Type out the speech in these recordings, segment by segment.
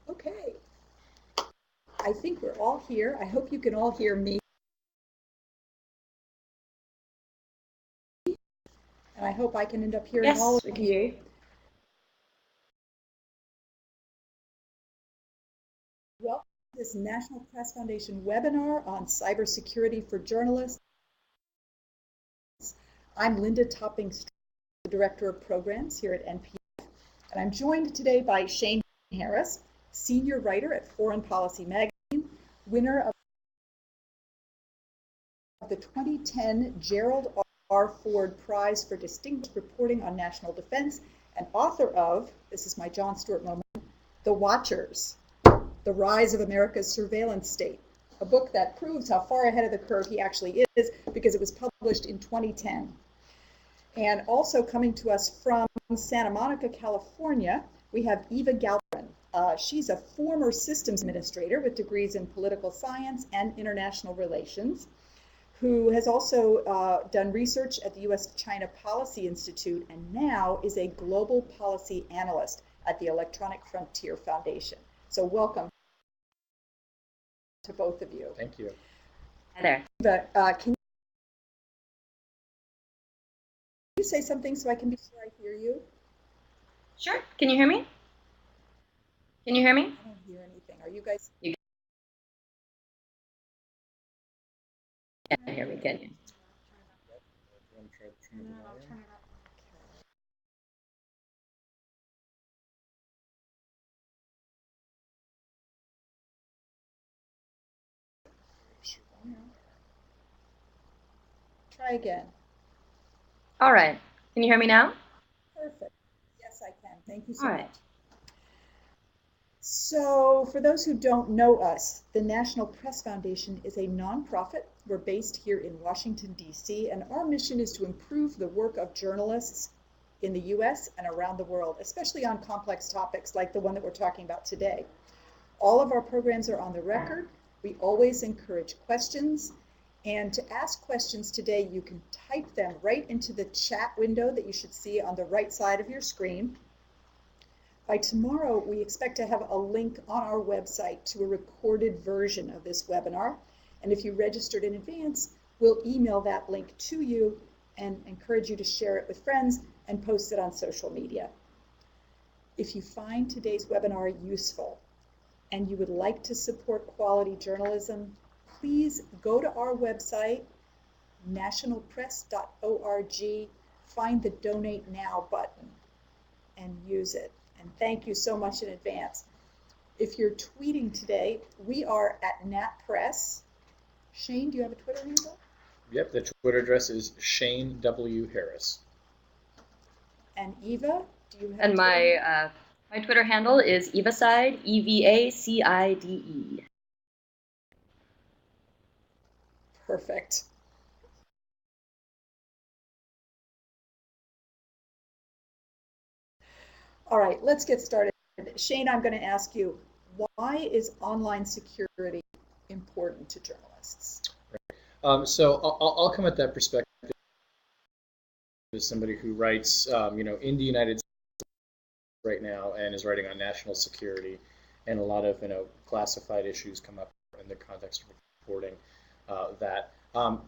Okay, I think we're all here. I hope you can all hear me. And I hope I can end up hearing all Yes, of we can hear you. Welcome to this National Press Foundation webinar on cybersecurity for journalists. I'm Linda Topping, the Director of Programs here at NPF, and I'm joined today by Shane Harris, Senior Writer at Foreign Policy Magazine, winner of the 2010 Gerald R. Ford Prize for Distinguished Reporting on National Defense, and author of, this is my Jon Stewart moment, The Watchers, The Rise of America's Surveillance State, a book that proves how far ahead of the curve he actually is because it was published in 2010. And also coming to us from Santa Monica, California, we have Eva Galperin. She's a former systems administrator with degrees in political science and international relations, who has also done research at the U.S.-China Policy Institute and now is a global policy analyst at the Electronic Frontier Foundation. So welcome to both of you. Thank you. Hi there. Eva, can you say something so I can be sure I hear you? Sure. Can you hear me? Can you hear me? I don't hear anything. Are you guys? You can't hear me, can you? No, I'll turn it up. Try again. All right. Can you hear me now? Perfect. Yes, I can. Thank you so All right. much. So, for those who don't know us, the National Press Foundation is a nonprofit. We're based here in Washington, D.C., and our mission is to improve the work of journalists in the U.S. and around the world, especially on complex topics like the one that we're talking about today. All of our programs are on the record. We always encourage questions. And to ask questions today, you can type them right into the chat window that you should see on the right side of your screen. By tomorrow, we expect to have a link on our website to a recorded version of this webinar. And if you registered in advance, we'll email that link to you and encourage you to share it with friends and post it on social media. If you find today's webinar useful and you would like to support quality journalism, please go to our website, nationalpress.org, find the Donate Now button and use it. And thank you so much in advance. If you're tweeting today, we are at NatPress. Shane, do you have a Twitter handle? Yep, the Twitter address is Shane W. Harris. And Eva, do you have? And my Twitter handle is Evacide, EVACIDE. Perfect. All right, let's get started. Shane, I'm going to ask you, why is online security important to journalists? So I'll come at that perspective as somebody who writes, in the United States right now and is writing on national security, and a lot of classified issues come up in the context of reporting that.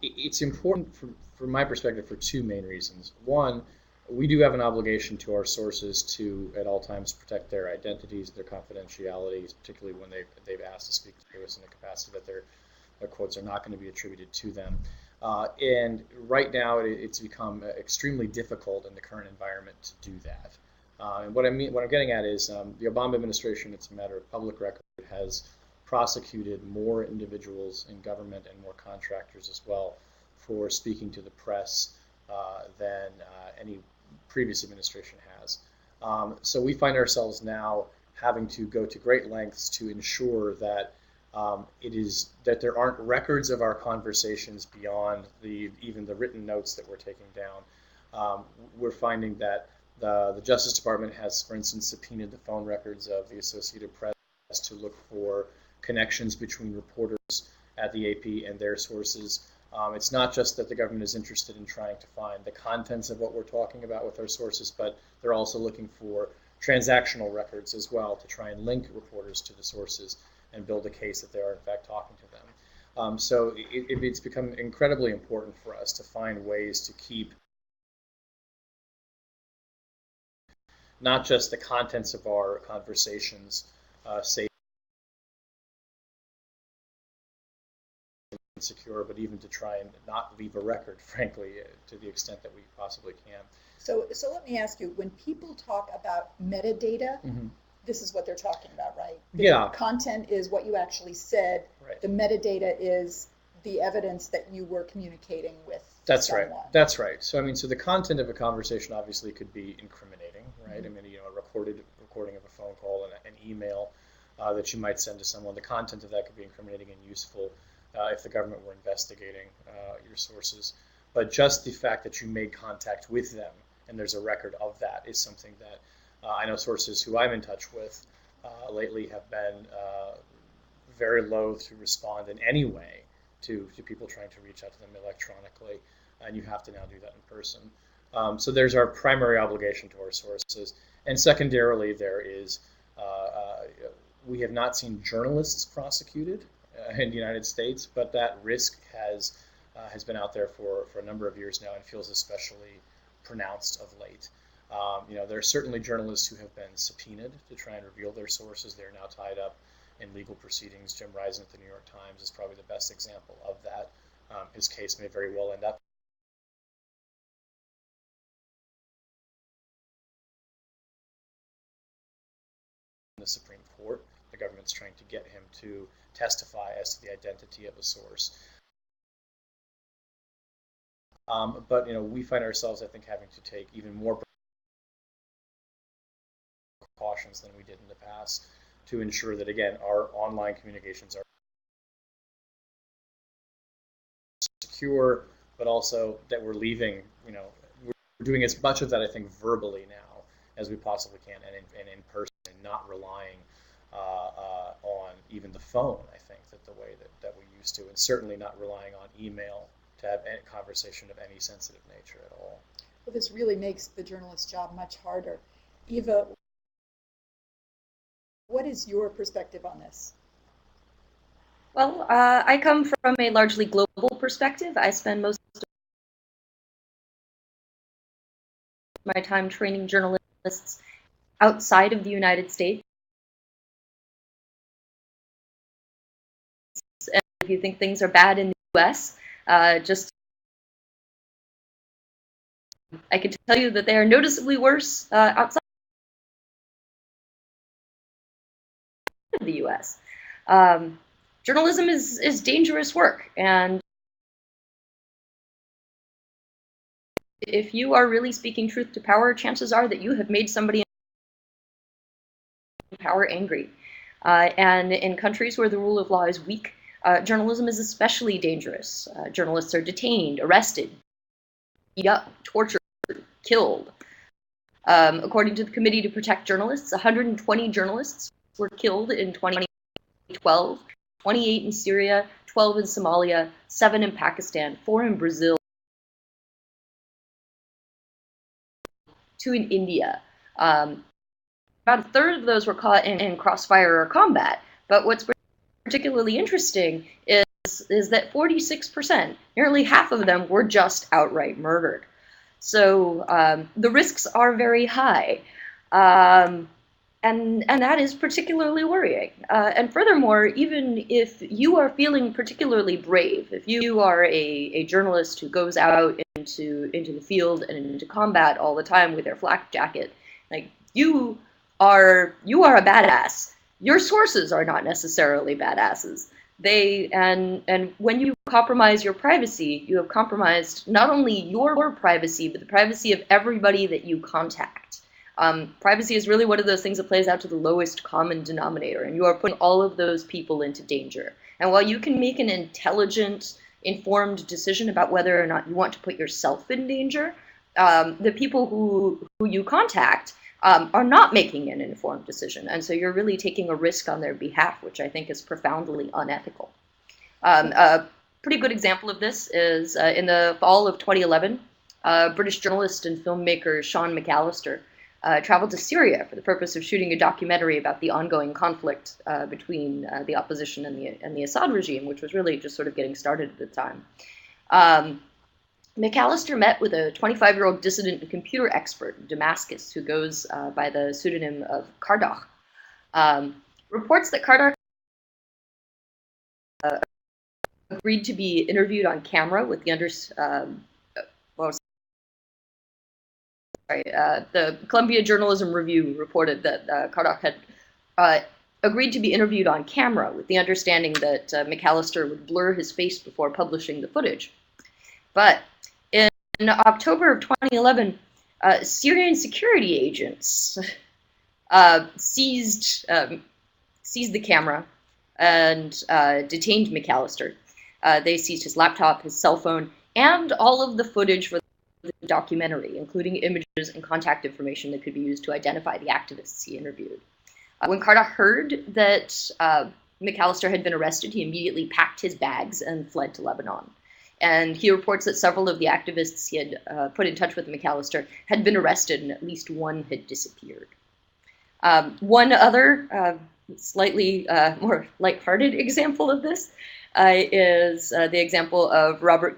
It's important from my perspective for two main reasons. One, we do have an obligation to our sources to at all times protect their identities, their confidentialities, particularly when they've asked to speak to us in a capacity that their quotes are not going to be attributed to them. And right now it's become extremely difficult in the current environment to do that. And what I'm getting at is the Obama administration, it's a matter of public record, has prosecuted more individuals in government and more contractors as well for speaking to the press than any previous administration has. So we find ourselves now having to go to great lengths to ensure that that there aren't records of our conversations beyond even the written notes that we're taking down. We're finding that the Justice Department has, for instance, subpoenaed the phone records of the Associated Press to look for connections between reporters at the AP and their sources. It's not just that the government is interested in trying to find the contents of what we're talking about with our sources, but they're also looking for transactional records as well to try and link reporters to the sources and build a case that they are in fact talking to them. So it's become incredibly important for us to find ways to keep not just the contents of our conversations safe and secure, but even to try and not leave a record, frankly, to the extent that we possibly can. So let me ask you, when people talk about metadata, this is what they're talking about, right? The content is what you actually said. Right. The metadata is the evidence that you were communicating with someone. That's right. So I mean, so the content of a conversation obviously could be incriminating, right? I mean, a recording of a phone call and an email that you might send to someone. The content of that could be incriminating and useful if the government were investigating your sources. But just the fact that you made contact with them and there's a record of that is something that I know sources who I'm in touch with lately have been very loath to respond in any way to people trying to reach out to them electronically, and you have to now do that in person. So there's our primary obligation to our sources, and secondarily there is we have not seen journalists prosecuted in the United States, but that risk has been out there for a number of years now and feels especially pronounced of late. There are certainly journalists who have been subpoenaed to try and reveal their sources. They're now tied up in legal proceedings. Jim Risen at the New York Times is probably the best example of that. His case may very well end up in the Supreme Court. The government's trying to get him to testify as to the identity of a source. But we find ourselves, I think, having to take even more precautions than we did in the past to ensure that, again, our online communications are secure, but also that we're leaving, we're doing as much of that, I think, verbally now as we possibly can, and in person, and not relying on even the phone, I think, the way that we used to, and certainly not relying on email to have any conversation of any sensitive nature at all. Well, this really makes the journalist's job much harder. Eva, what is your perspective on this? Well, I come from a largely global perspective. I spend most of my time training journalists outside of the United States. And if you think things are bad in the US, I can tell you that they are noticeably worse outside of the US. Journalism is dangerous work, and if you are really speaking truth to power, chances are that you have made somebody in power angry. And in countries where the rule of law is weak, journalism is especially dangerous. Journalists are detained, arrested, beat up, tortured, killed. According to the Committee to Protect Journalists, 120 journalists were killed in 2012, 28 in Syria, 12 in Somalia, 7 in Pakistan, 4 in Brazil, 2 in India. About a third of those were caught in crossfire or combat. But what's particularly interesting is that 46%, nearly half of them, were just outright murdered. So the risks are very high. And that is particularly worrying. And furthermore, even if you are feeling particularly brave, if you are a journalist who goes out into the field and into combat all the time with their flak jacket, like you are a badass. Your sources are not necessarily badasses. And when you compromise your privacy, you have compromised not only your privacy, but the privacy of everybody that you contact. Privacy is really one of those things that plays out to the lowest common denominator, and you are putting all of those people into danger. And while you can make an intelligent, informed decision about whether or not you want to put yourself in danger, the people who you contact are not making an informed decision, and so you're really taking a risk on their behalf, which I think is profoundly unethical. A pretty good example of this is in the fall of 2011, British journalist and filmmaker Sean McAllister traveled to Syria for the purpose of shooting a documentary about the ongoing conflict between the opposition and the Assad regime, which was really just sort of getting started at the time. McAllister met with a 25-year-old dissident and computer expert in Damascus who goes by the pseudonym of Kardach. Reports that Kardach agreed to be interviewed on camera with the the Columbia Journalism Review reported that Kardach had agreed to be interviewed on camera with the understanding that McAllister would blur his face before publishing the footage. But in October of 2011, Syrian security agents seized the camera and detained McAllister. They seized his laptop, his cell phone, and all of the footage for the documentary, including images and contact information that could be used to identify the activists he interviewed. When Kardach heard that McAllister had been arrested, he immediately packed his bags and fled to Lebanon. And he reports that several of the activists he had put in touch with McAllister had been arrested, and at least one had disappeared. One other slightly more lighthearted example of this is the example of Robert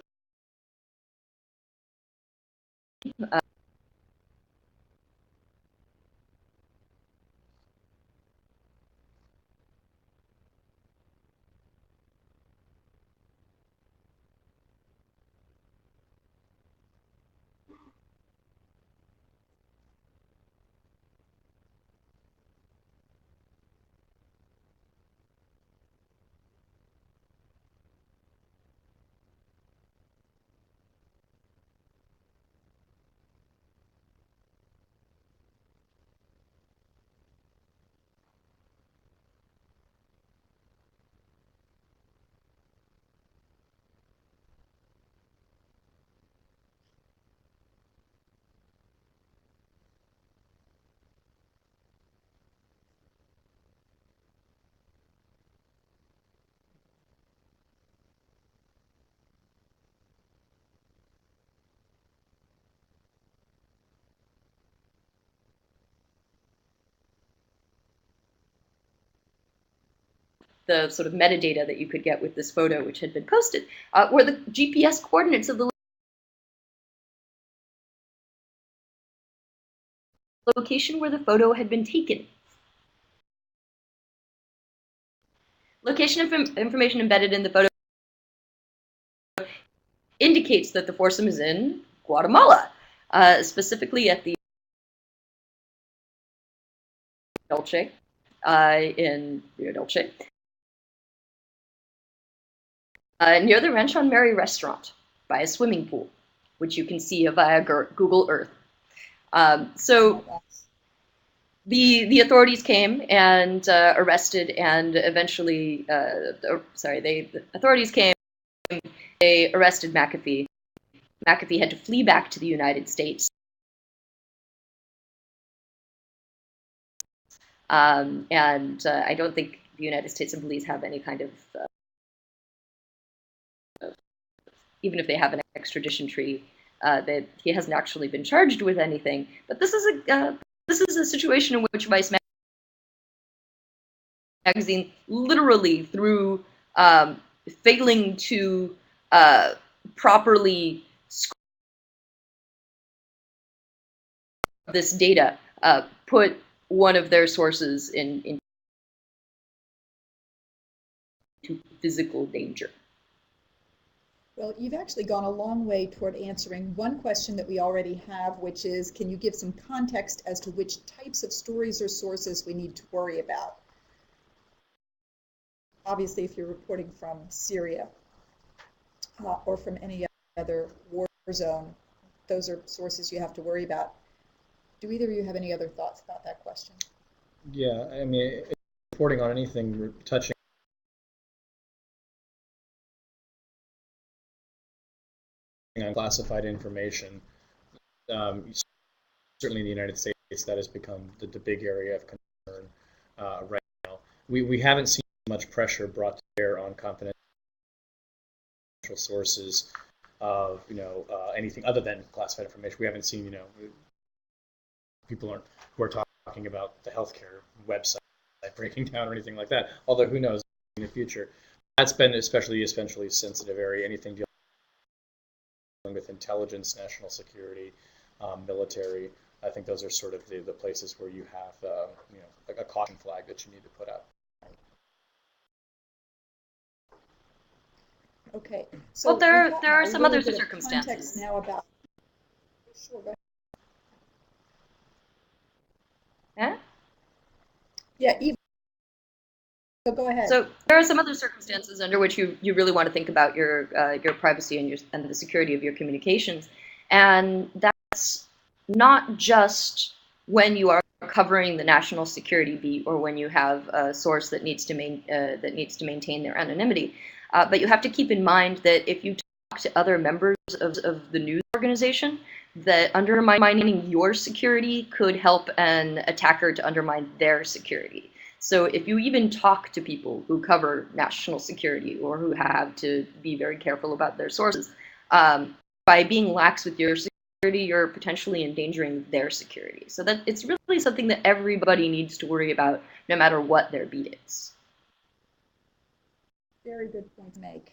the sort of metadata that you could get with this photo, which had been posted, were the GPS coordinates of the location where the photo had been taken. Location information embedded in the photo indicates that the foursome is in Guatemala, specifically at the Dolce in Rio Dolce. Near the Ranchon Mary restaurant by a swimming pool, which you can see via Google Earth. So the authorities came and arrested and eventually, the authorities came, they arrested McAfee. McAfee had to flee back to the United States. And I don't think the United States and police have any kind of even if they have an extradition treaty, that he hasn't actually been charged with anything. But this is a situation in which Vice magazine, literally through failing to properly script this data, put one of their sources into physical danger. Well, you've actually gone a long way toward answering one question that we already have, which is, can you give some context as to which types of stories or sources we need to worry about? Obviously, if you're reporting from Syria or from any other war zone, those are sources you have to worry about. Do either of you have any other thoughts about that question? Yeah, I mean, reporting on anything touching on classified information, certainly in the United States, that has become the big area of concern right now. We haven't seen much pressure brought to bear on confidential sources of anything other than classified information. We haven't seen people aren't who are talking about the healthcare website breaking down or anything like that. Although who knows in the future. That's been especially sensitive area. Anything dealing with intelligence, national security, military. I think those are sort of the places where you have like a caution flag that you need to put out. Okay. So well, there are some other circumstances. Context now about. Sure, go ahead. Yeah? Yeah, Eva. So go ahead. So there are some other circumstances under which you really want to think about your privacy and the security of your communications, and that's not just when you are covering the national security beat or when you have a source that needs to maintain their anonymity, but you have to keep in mind that if you talk to other members of the news organization, that undermining your security could help an attacker to undermine their security. So if you even talk to people who cover national security or who have to be very careful about their sources, by being lax with your security, you're potentially endangering their security. So that it's really something that everybody needs to worry about, no matter what their beat is. Very good point to make.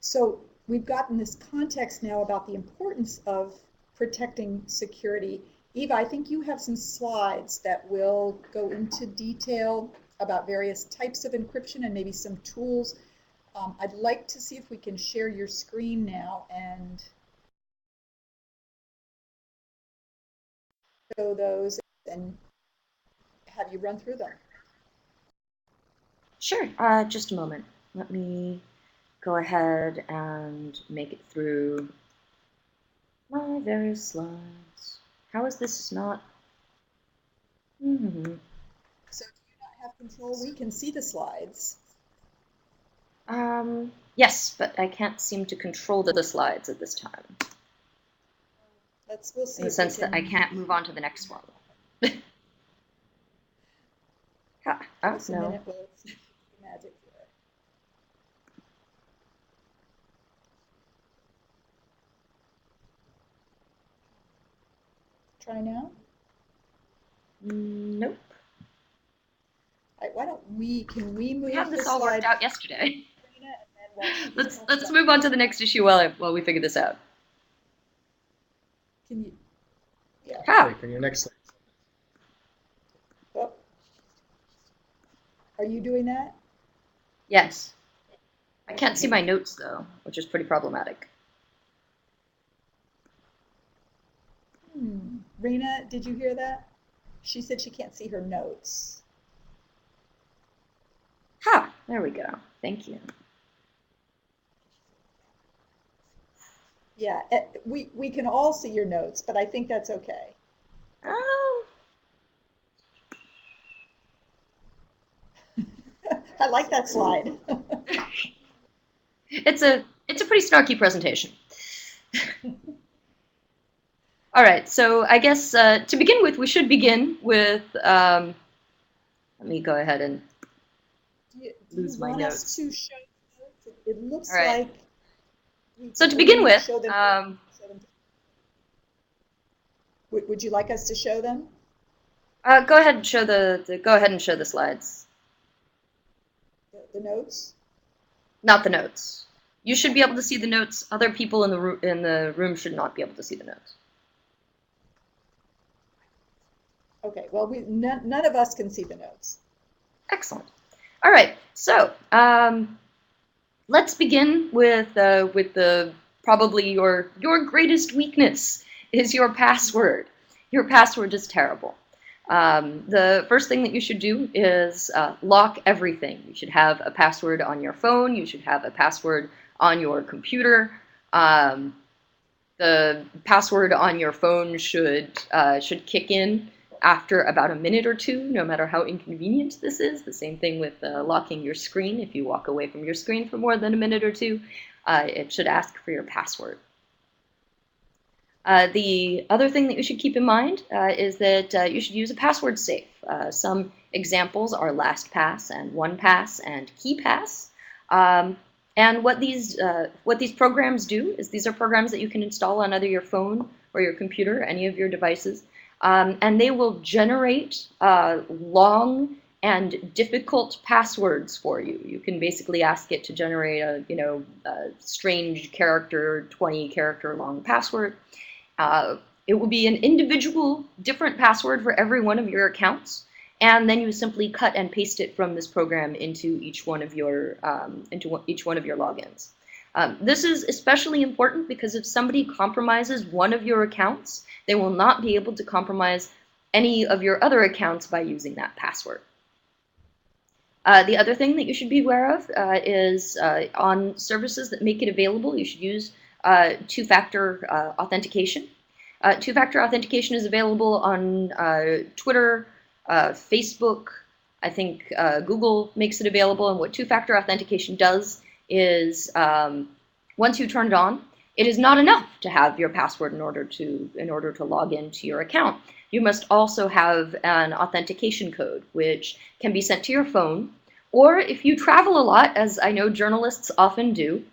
So we've gotten this context now about the importance of protecting security. Eva, I think you have some slides that will go into detail about various types of encryption and maybe some tools. I'd like to see if we can share your screen now and show those and have you run through them. Sure, just a moment. Let me go ahead and make it through my various slides. How is this not? So do you not have control? We can see the slides. Yes, but I can't seem to control the slides at this time. We'll see. In the sense that I can't move on to the next one. Just a no. minute, we'll see the magic here. Try now? Nope. All right, why don't can we move We had this the all slide, worked out yesterday. and then Let's move on to the next issue while we figure this out. Can you? Yeah. Okay, for your next slide. Oh. Are you doing that? Yes. I can't see my notes though, which is pretty problematic. Raina, did you hear that? She said she can't see her notes. There we go. Thank you. Yeah, we can all see your notes, but I think that's okay. Oh. I like that slide. It's a pretty snarky presentation. All right, so I guess to begin with, we should begin with. Let me go ahead and lose my notes. Us to show notes? It looks right. like. So to begin with, would you like us to show them? Go ahead and show the slides. The notes? Not the notes. You should be able to see the notes. Other people in the room should not be able to see the notes. Okay. Well, none of us can see the notes. Excellent. All right. So let's begin with the probably your greatest weakness is your password. Your password is terrible. The first thing that you should do is lock everything. You should have a password on your phone. You should have a password on your computer. The password on your phone should kick in after about a minute or two, no matter how inconvenient this is. The same thing with locking your screen. If you walk away from your screen for more than a minute or two, it should ask for your password. The other thing that you should keep in mind is that you should use a password safe. Some examples are LastPass and OnePass and KeyPass. And what these programs do is these are programs that you can install on either your phone or your computer, any of your devices, and they will generate long and difficult passwords for you. You can basically ask it to generate a strange character, 20 character long password. It will be an individual different password for every one of your accounts, and then you simply cut and paste it from this program into each one of your logins. This is especially important because if somebody compromises one of your accounts, they will not be able to compromise any of your other accounts by using that password. The other thing that you should be aware of is on services that make it available, you should use two-factor authentication. Two-factor authentication is available on Twitter, Facebook. I think Google makes it available, and what two-factor authentication does is once you turn it on, it is not enough to have your password in order to log into your account. You must also have an authentication code, which can be sent to your phone, or if you travel a lot, as I know journalists often do,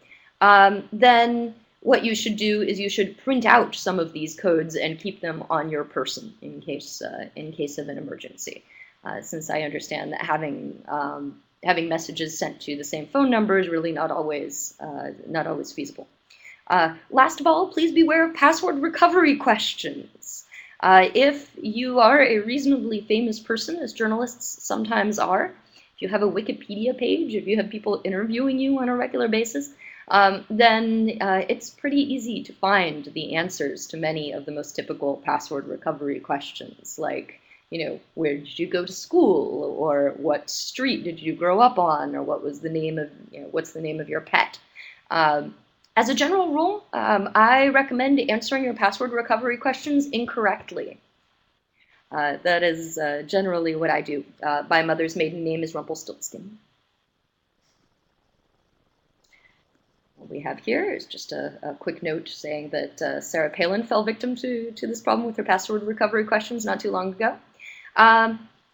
then what you should do is you should print out some of these codes and keep them on your person in case of an emergency. Since I understand that having messages sent to the same phone number is really not always feasible. Last of all, please beware of password recovery questions. If you are a reasonably famous person, as journalists sometimes are, if you have a Wikipedia page, if you have people interviewing you on a regular basis, then it's pretty easy to find the answers to many of the most typical password recovery questions, like, where did you go to school, or what street did you grow up on, or what was the name of, what's the name of your pet. As a general rule, I recommend answering your password recovery questions incorrectly. That is generally what I do. My mother's maiden name is Rumpelstiltskin. What we have here is just a quick note saying that Sarah Palin fell victim to this problem with her password recovery questions not too long ago.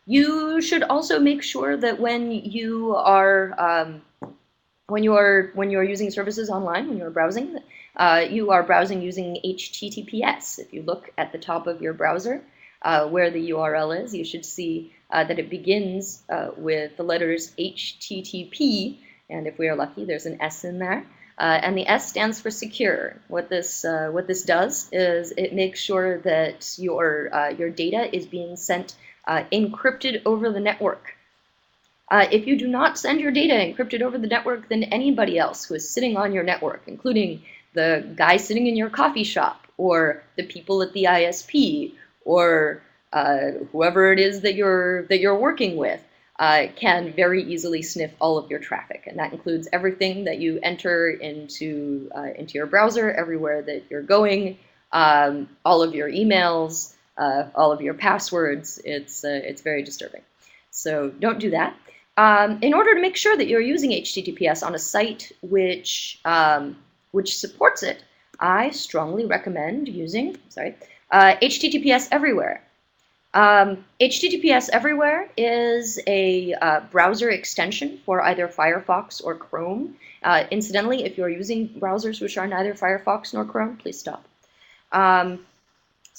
You should also make sure that when you are using services online, when you're browsing, you are browsing using HTTPS. If you look at the top of your browser, where the URL is, you should see that it begins with the letters HTTP, and if we are lucky, there's an S in there. And the S stands for secure. What this does is it makes sure that your data is being sent encrypted over the network. If you do not send your data encrypted over the network, then anybody else who is sitting on your network, including the guy sitting in your coffee shop, or the people at the ISP, or whoever it is that you're working with, can very easily sniff all of your traffic, and that includes everything that you enter into your browser, everywhere that you're going, all of your emails, all of your passwords. It's very disturbing. So don't do that. In order to make sure that you're using HTTPS on a site which supports it, I strongly recommend using HTTPS Everywhere. HTTPS Everywhere is a browser extension for either Firefox or Chrome. Incidentally, if you're using browsers which are neither Firefox nor Chrome, please stop. So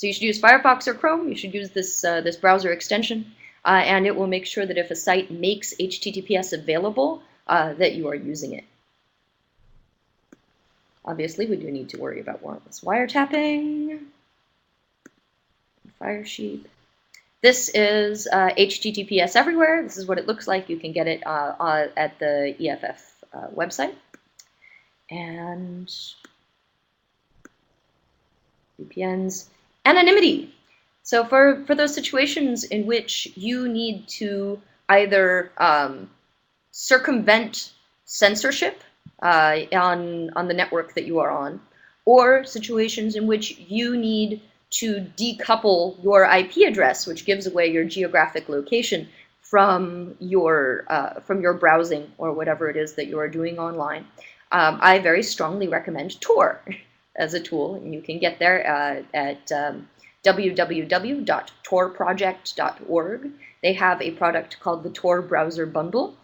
you should use Firefox or Chrome. You should use this browser extension, and it will make sure that if a site makes HTTPS available, that you are using it. Obviously, we do need to worry about warrantless wiretapping. Firesheep. This is HTTPS Everywhere. This is what it looks like. You can get it at the EFF website. And VPNs. Anonymity. So for those situations in which you need to either circumvent censorship on the network that you are on, or situations in which you need to decouple your IP address, which gives away your geographic location, from your browsing or whatever it is that you are doing online, I very strongly recommend Tor as a tool, and you can get there at www.torproject.org. They have a product called the Tor Browser Bundle,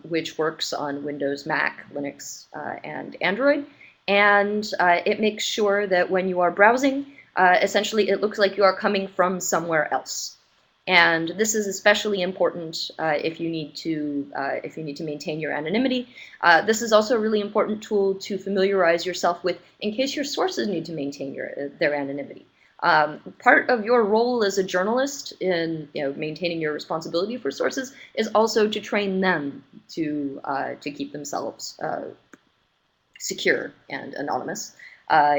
which works on Windows, Mac, Linux, and Android, and it makes sure that when you are browsing, essentially it looks like you are coming from somewhere else. And this is especially important if you need to maintain your anonymity. This is also a really important tool to familiarize yourself with in case your sources need to maintain their anonymity. Part of your role as a journalist in maintaining your responsibility for sources is also to train them to keep themselves secure and anonymous.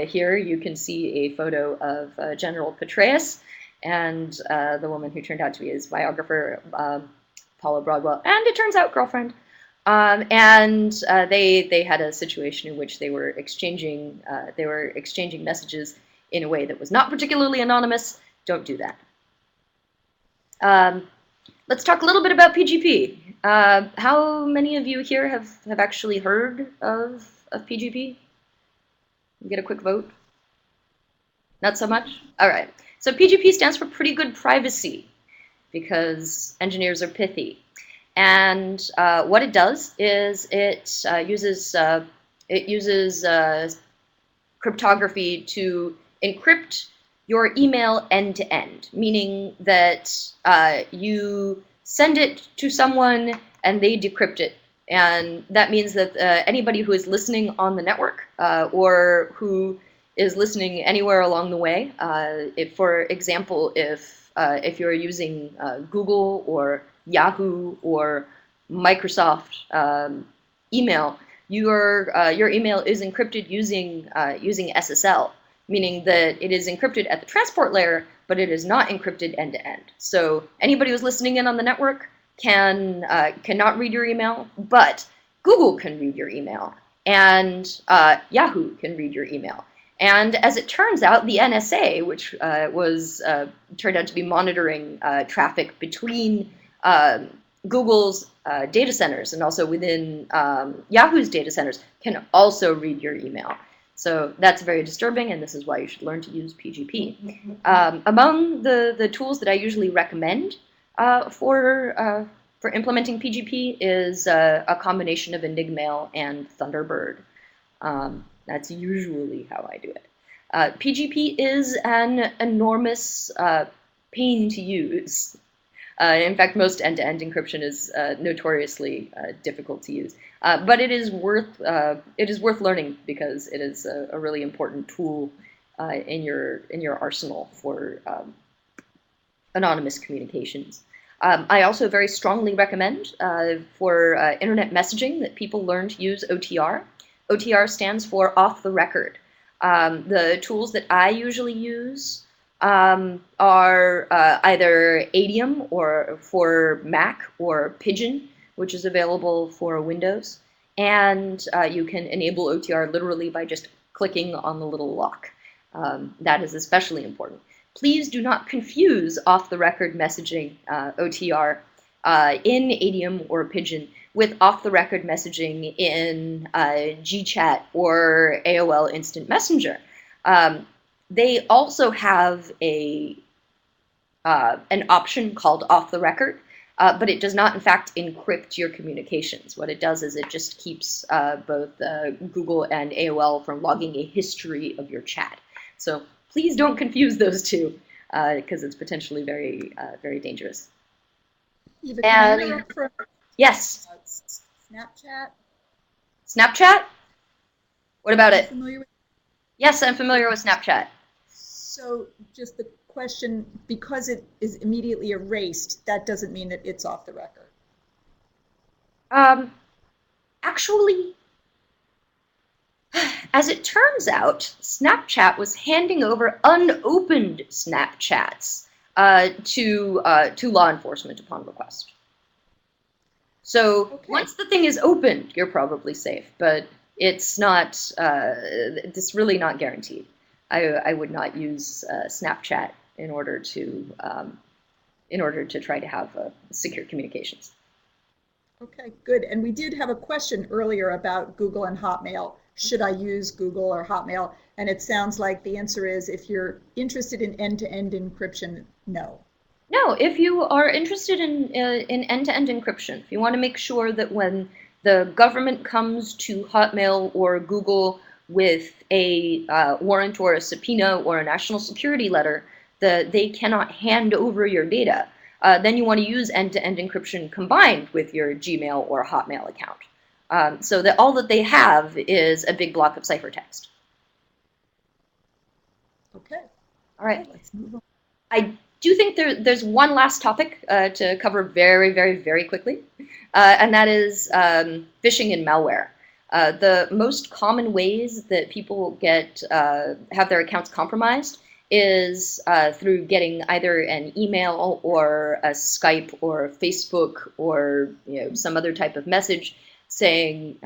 Here you can see a photo of General Petraeus and the woman who turned out to be his biographer, Paula Broadwell, and it turns out girlfriend. They had a situation in which they were exchanging messages in a way that was not particularly anonymous. Don't do that. Let's talk a little bit about PGP. How many of you here have actually heard of PGP? Get a quick vote. Not so much? All right. So PGP stands for pretty good privacy, because engineers are pithy. And what it does is it uses cryptography to encrypt your email end-to-end, meaning that you send it to someone and they decrypt it. And that means that anybody who is listening on the network or who is listening anywhere along the way, for example, if you're using Google or Yahoo or Microsoft email, your email is encrypted using SSL, meaning that it is encrypted at the transport layer, but it is not encrypted end to end. So anybody who's listening in on the network cannot read your email, but Google can read your email, and Yahoo can read your email. And as it turns out, the NSA, which turned out to be monitoring traffic between Google's data centers and also within Yahoo's data centers, can also read your email. So that's very disturbing, and this is why you should learn to use PGP. Among the tools that I usually recommend for implementing PGP is a combination of Enigmail and Thunderbird. That's usually how I do it. PGP is an enormous pain to use. In fact, most end-to-end encryption is notoriously difficult to use. But it is worth learning, because it is a really important tool in your arsenal for anonymous communications. I also very strongly recommend for internet messaging that people learn to use OTR. OTR stands for off the record. The tools that I usually use are either Adium or for Mac, or Pigeon, which is available for Windows. And you can enable OTR literally by just clicking on the little lock. That is especially important. Please do not confuse off-the-record messaging OTR in Adium or Pigeon with off-the-record messaging in GChat or AOL Instant Messenger. They also have an option called off-the-record, but it does not, in fact, encrypt your communications. What it does is it just keeps both Google and AOL from logging a history of your chat. So please don't confuse those two, because it's potentially very, very dangerous. Eva, can you interrupt for yes. Snapchat? Snapchat? What about it? Familiar with? Yes, I'm familiar with Snapchat. So just the question, because it is immediately erased, that doesn't mean that it's off the record. Actually, as it turns out, Snapchat was handing over unopened Snapchats to law enforcement upon request. So okay. Once the thing is opened, you're probably safe, but it's not. It's really not guaranteed. I would not use Snapchat in order to try to have secure communications. Okay, good. And we did have a question earlier about Google and Hotmail. Should I use Google or Hotmail? And it sounds like the answer is, if you're interested in end-to-end encryption, no. No, if you are interested in end-to-end encryption, if you want to make sure that when the government comes to Hotmail or Google with a warrant or a subpoena or a national security letter, they cannot hand over your data. Then you want to use end-to-end encryption combined with your Gmail or Hotmail account. So that all that they have is a big block of ciphertext. Okay. All right. Let's move on. I do think there's one last topic to cover very, very, very quickly, and that is phishing and malware. The most common ways that people have their accounts compromised is through getting either an email or a Skype or Facebook or some other type of message saying,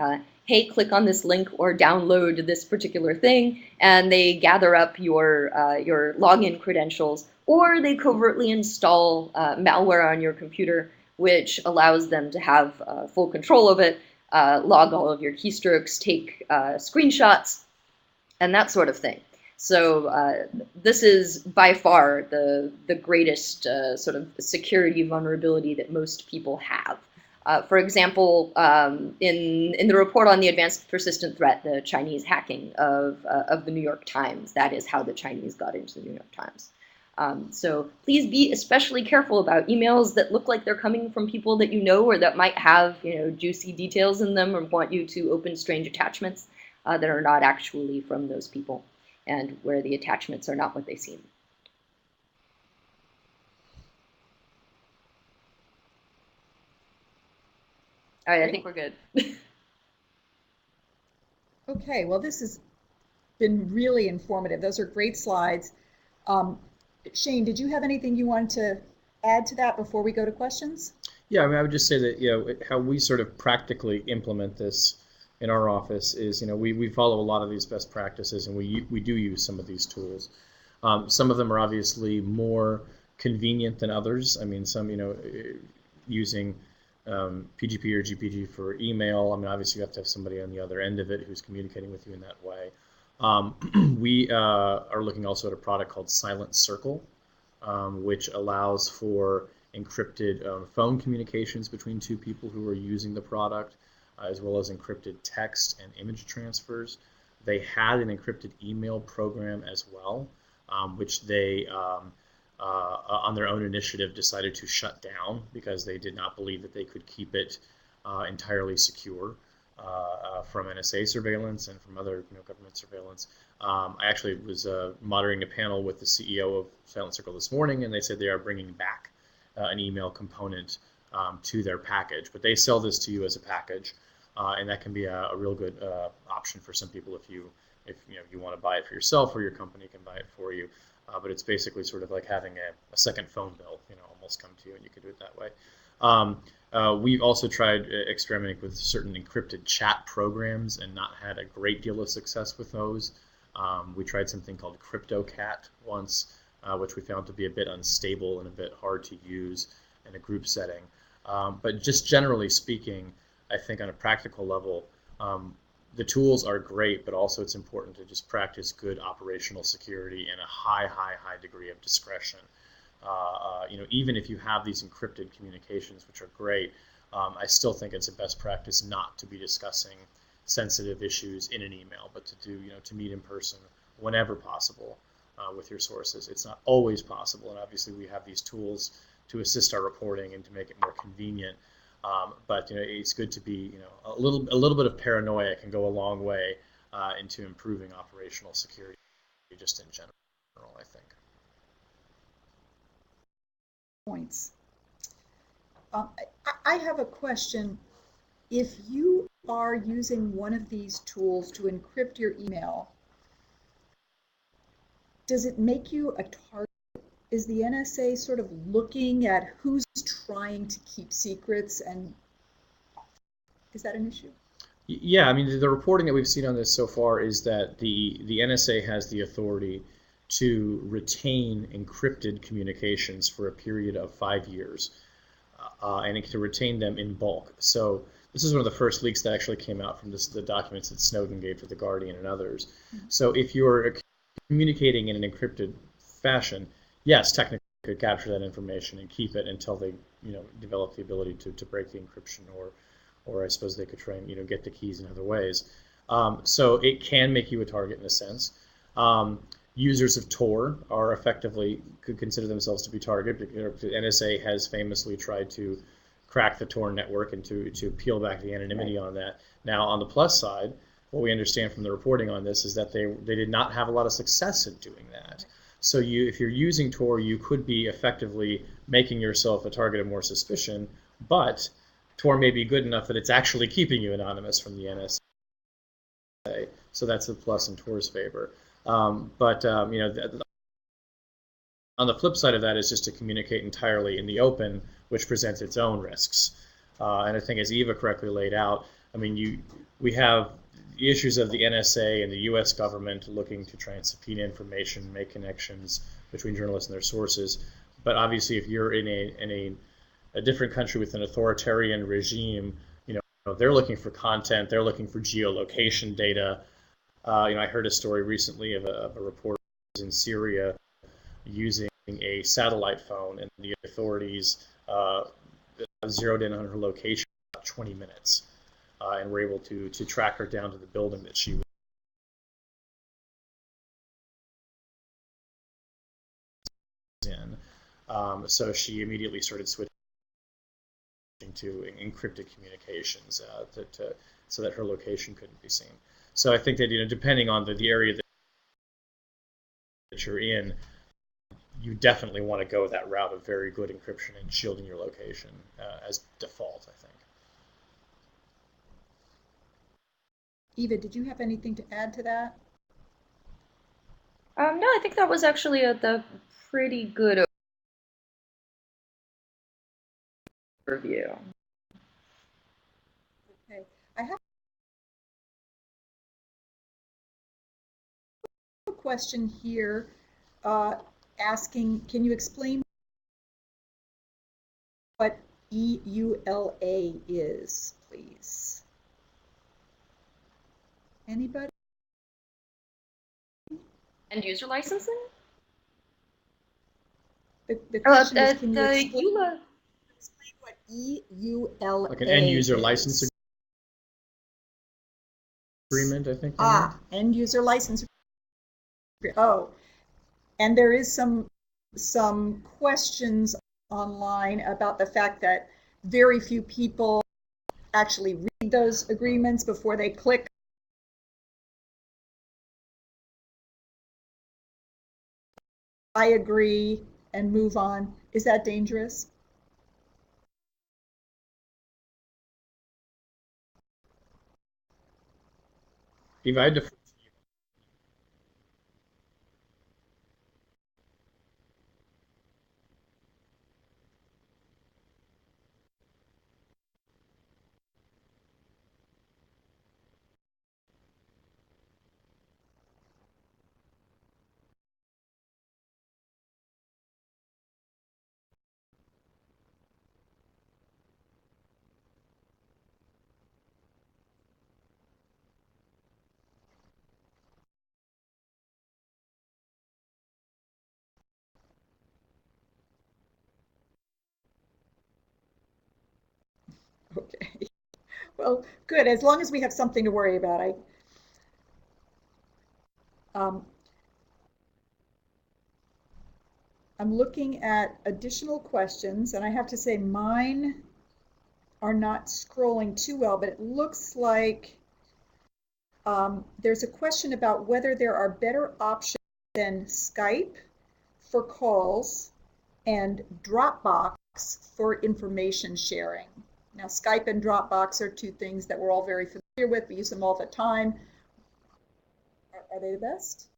hey, click on this link or download this particular thing, and they gather up your login credentials, or they covertly install malware on your computer, which allows them to have full control of it, log all of your keystrokes, take screenshots, and that sort of thing. So this is by far the greatest sort of security vulnerability that most people have. For example, in the report on the advanced persistent threat, the Chinese hacking of the New York Times, that is how the Chinese got into the New York Times. So please be especially careful about emails that look like they're coming from people that you know or that might have juicy details in them or want you to open strange attachments that are not actually from those people, and where the attachments are not what they seem. All right, I think we're good. Okay, well, this has been really informative. Those are great slides. Shane, did you have anything you wanted to add to that before we go to questions? Yeah, I mean, I would just say that how we sort of practically implement this in our office is we follow a lot of these best practices, and we do use some of these tools. Some of them are obviously more convenient than others. I mean, some using PGP or GPG for email. I mean, obviously you have to have somebody on the other end of it who's communicating with you in that way. We are looking also at a product called Silent Circle, which allows for encrypted phone communications between two people who are using the product, as well as encrypted text and image transfers. They had an encrypted email program as well, which they on their own initiative decided to shut down because they did not believe that they could keep it entirely secure from NSA surveillance and from other government surveillance. I actually was moderating a panel with the CEO of Silent Circle this morning, and they said they are bringing back an email component to their package, but they sell this to you as a package, and that can be a real good option for some people if you want to buy it for yourself, or your company can buy it for you. But it's basically sort of like having a second phone bill, almost come to you, and you can do it that way. We've also tried experimenting with certain encrypted chat programs and not had a great deal of success with those. We tried something called CryptoCat once, which we found to be a bit unstable and a bit hard to use in a group setting. But just generally speaking, I think on a practical level, the tools are great, but also it's important to just practice good operational security and a high degree of discretion. Even if you have these encrypted communications, which are great, I still think it's a best practice not to be discussing sensitive issues in an email, but to meet in person whenever possible with your sources. It's not always possible, and obviously we have these tools to assist our reporting and to make it more convenient. But it's good to be a little bit of paranoia can go a long way into improving operational security just in general, I think. Points. I have a question. If you are using one of these tools to encrypt your email, does it make you a target? Is the NSA sort of looking at who's trying to keep secrets, and is that an issue? Yeah, I mean, the reporting that we've seen on this so far is that the NSA has the authority to retain encrypted communications for a period of 5 years, and to retain them in bulk. So this is one of the first leaks that actually came out from the documents that Snowden gave to The Guardian and others. Mm-hmm. So if you're communicating in an encrypted fashion, yes, technically could capture that information and keep it until they develop the ability to break the encryption, or I suppose they could try and get the keys in other ways. So it can make you a target in a sense. Users of Tor are effectively, could consider themselves to be target. The NSA has famously tried to crack the Tor network and to peel back the anonymity on that. Now, on the plus side, what we understand from the reporting on this is that they did not have a lot of success in doing that. So if you're using Tor, you could be effectively making yourself a target of more suspicion, but Tor may be good enough that it's actually keeping you anonymous from the NSA. So that's a plus in Tor's favor. On the flip side of that is just to communicate entirely in the open, which presents its own risks. And I think, as Eva correctly laid out, I mean, we have the issues of the NSA and the U.S. government looking to try and subpoena information, make connections between journalists and their sources. But obviously, if you're in a different country with an authoritarian regime, they're looking for content, they're looking for geolocation data. I heard a story recently of a reporter in Syria using a satellite phone, and the authorities zeroed in on her location in about 20 minutes and were able to track her down to the building that she was in. So she immediately started switching to encrypted communications so that her location couldn't be seen. So I think that depending on the area that you're in, you definitely want to go that route of very good encryption and shielding your location as default, I think. Eva, did you have anything to add to that? No, I think that was actually the pretty good overview. Okay, I have a question here asking, can you explain what EULA is, please? Anybody? End user licensing? The question is, can you explain what EULA like an end user is? license agreement, I think. End user license agreement. Oh, and there is some questions online about the fact that very few people actually read those agreements before they click I agree and move on. Is that dangerous? If I defer to you. Okay. Well, good. As long as we have something to worry about. I'm looking at additional questions, and I have to say mine are not scrolling too well, but it looks like there's a question about whether there are better options than Skype for calls and Dropbox for information sharing. Now, Skype and Dropbox are two things that we're all very familiar with. We use them all the time. Are they the best?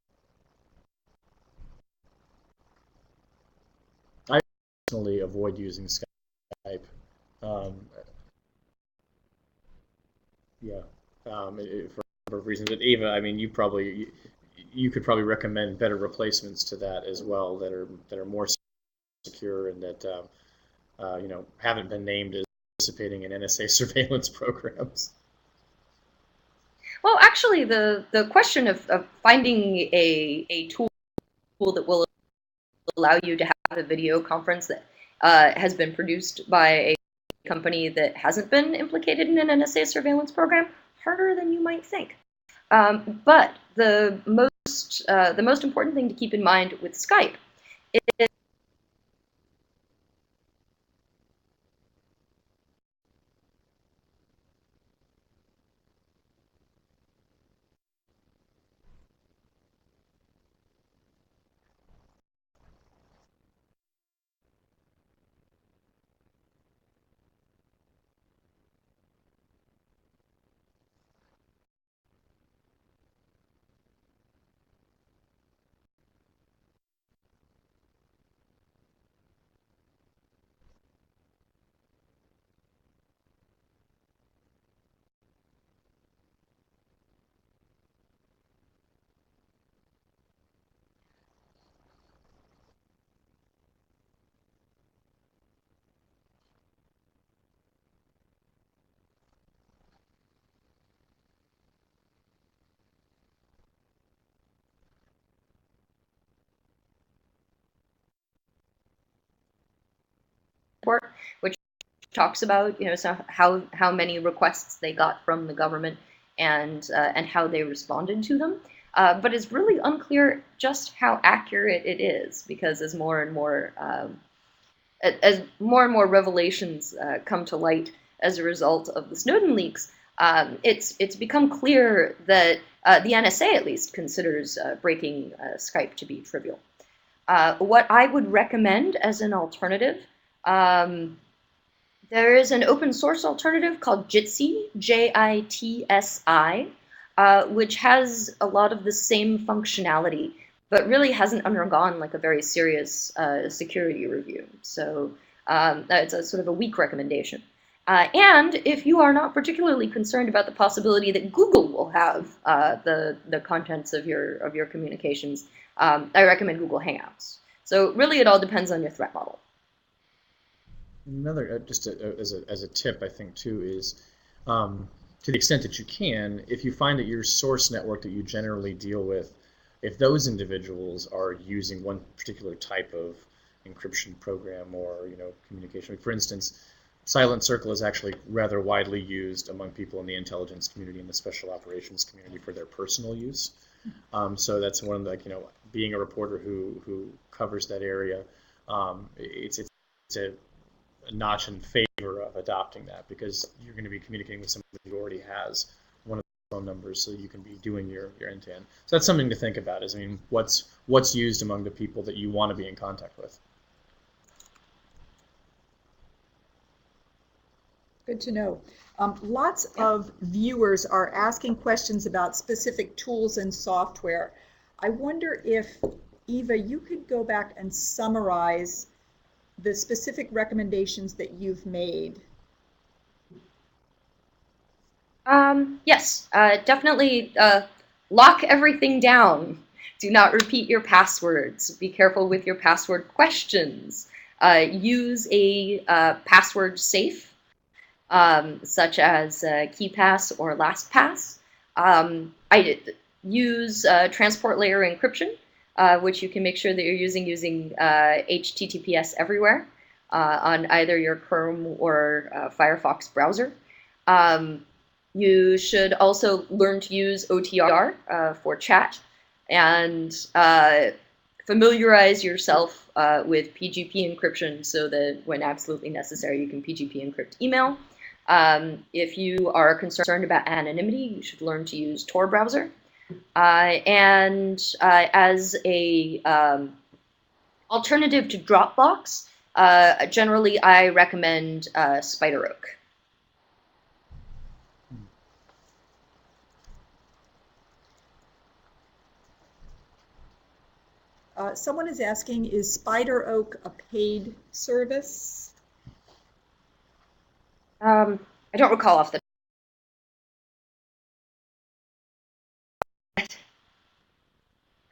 I personally avoid using Skype. For a number of reasons. But Eva, I mean, you could probably recommend better replacements to that as well that are more secure and that haven't been named as participating in NSA surveillance programs. Well, actually, the question of finding a tool that will allow you to have a video conference that has been produced by a company that hasn't been implicated in an NSA surveillance program, harder than you might think. But the most important thing to keep in mind with Skype is report, which talks about so how many requests they got from the government and how they responded to them. But it's really unclear just how accurate it is, because as more and more revelations come to light as a result of the Snowden leaks, it's become clear that the NSA at least considers breaking Skype to be trivial. What I would recommend as an alternative, there is an open source alternative called Jitsi, Jitsi, which has a lot of the same functionality, but really hasn't undergone like a very serious security review. So it's a sort of a weak recommendation. And if you are not particularly concerned about the possibility that Google will have the contents of your communications, I recommend Google Hangouts. So really, it all depends on your threat model. Another, as a tip, I think too, is to the extent that you can, if you find that your source network that you generally deal with, if those individuals are using one particular type of encryption program or communication, for instance, Silent Circle is actually rather widely used among people in the intelligence community and the special operations community for their personal use. So that's one of the, being a reporter who covers that area, it's a notch in favor of adopting that, because you're going to be communicating with somebody who already has one of the phone numbers, so you can be doing your end-to-end. So that's something to think about, is, what's used among the people that you want to be in contact with. Good to know. Lots of viewers are asking questions about specific tools and software. I wonder if, Eva, you could go back and summarize the specific recommendations that you've made. Yes, definitely lock everything down. Do not repeat your passwords. Be careful with your password questions. Use a password safe, such as KeePass or LastPass. Use transport layer encryption, which you can make sure that you're using HTTPS everywhere on either your Chrome or Firefox browser. You should also learn to use OTR for chat, and familiarize yourself with PGP encryption, so that when absolutely necessary, you can PGP encrypt email. If you are concerned about anonymity, you should learn to use Tor browser. And as a alternative to Dropbox, generally I recommend spideroak. Someone is asking, is spideroak a paid service? I don't recall off the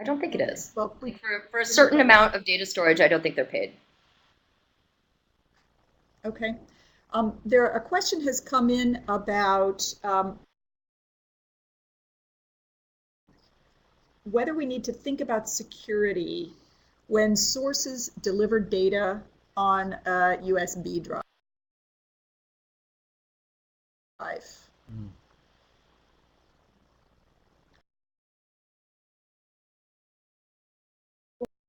I don't think it is. Well, for a certain amount of data storage, I don't think they're paid. Okay. A question has come in about whether we need to think about security when sources deliver data on a USB drive.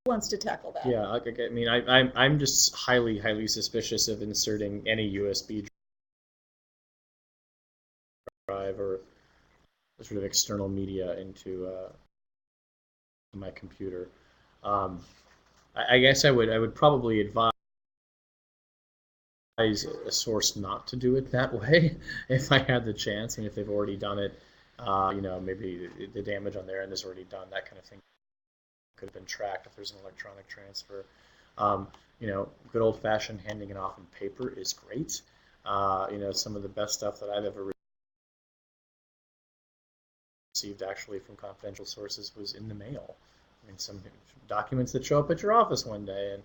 wants to tackle that? Yeah, I mean, I'm just highly suspicious of inserting any USB drive or sort of external media into my computer. I guess I would probably advise a source not to do it that way if I had the chance, and if they've already done it, maybe the damage on their end is already done. That kind of thing could have been tracked if there's an electronic transfer. Good old-fashioned handing it off in paper is great. Some of the best stuff that I've ever received actually from confidential sources was in the mail. I mean, some documents that show up at your office one day,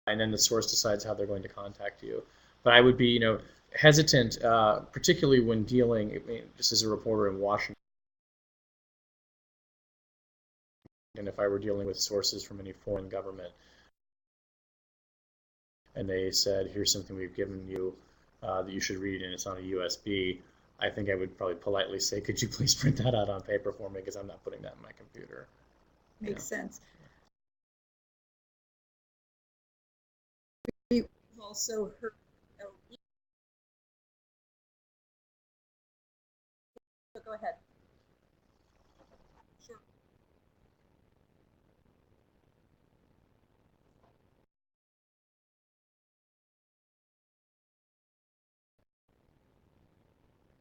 and then the source decides how they're going to contact you. But I would be, hesitant, particularly when dealing, just as a reporter in Washington, and if I were dealing with sources from any foreign government, and they said, here's something we've given you that you should read, and it's on a USB, I think I would probably politely say, could you please print that out on paper for me, because I'm not putting that in my computer. Makes sense. We've also heard. Go ahead. Sure.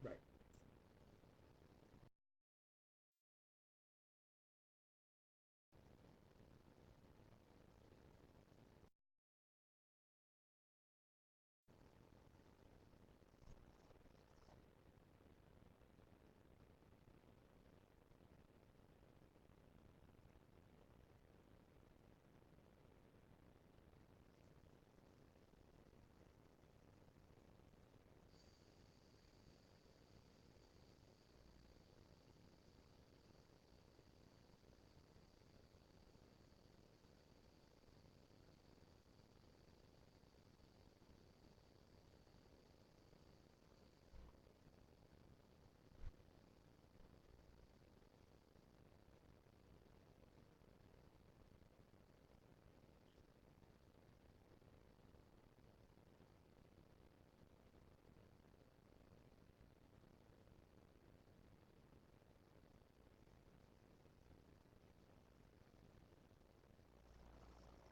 Right.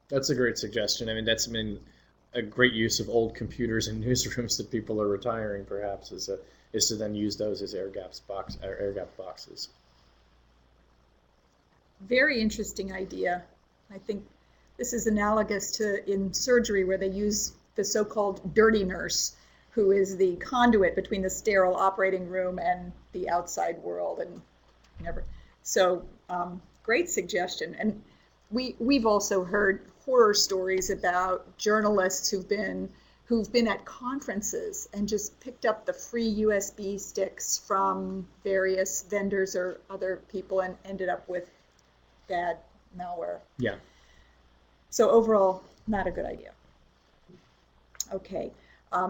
That's a great suggestion. I mean, that's been a great use of old computers in newsrooms that people are retiring, perhaps, is to then use those as air gap boxes. Very interesting idea. I think this is analogous to in surgery where they use the so-called dirty nurse, who is the conduit between the sterile operating room and the outside world. And great suggestion. And we've also heard horror stories about journalists who've been at conferences and just picked up the free USB sticks from various vendors or other people and ended up with bad malware. Yeah. So overall, not a good idea. Okay.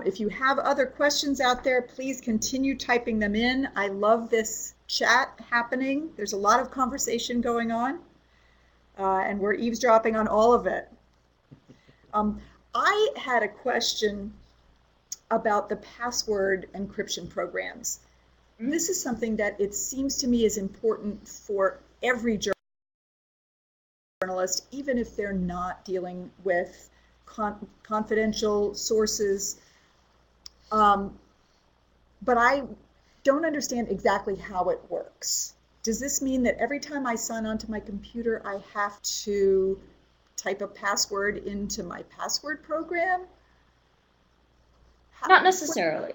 If you have other questions out there, please continue typing them in. I love this chat happening. There's a lot of conversation going on, and we're eavesdropping on all of it. I had a question about the password encryption programs. This is something that it seems to me is important for every journalist, even if they're not dealing with confidential sources. But I don't understand exactly how it works. Does this mean that every time I sign onto my computer, I have to type a password into my password program? Not necessarily.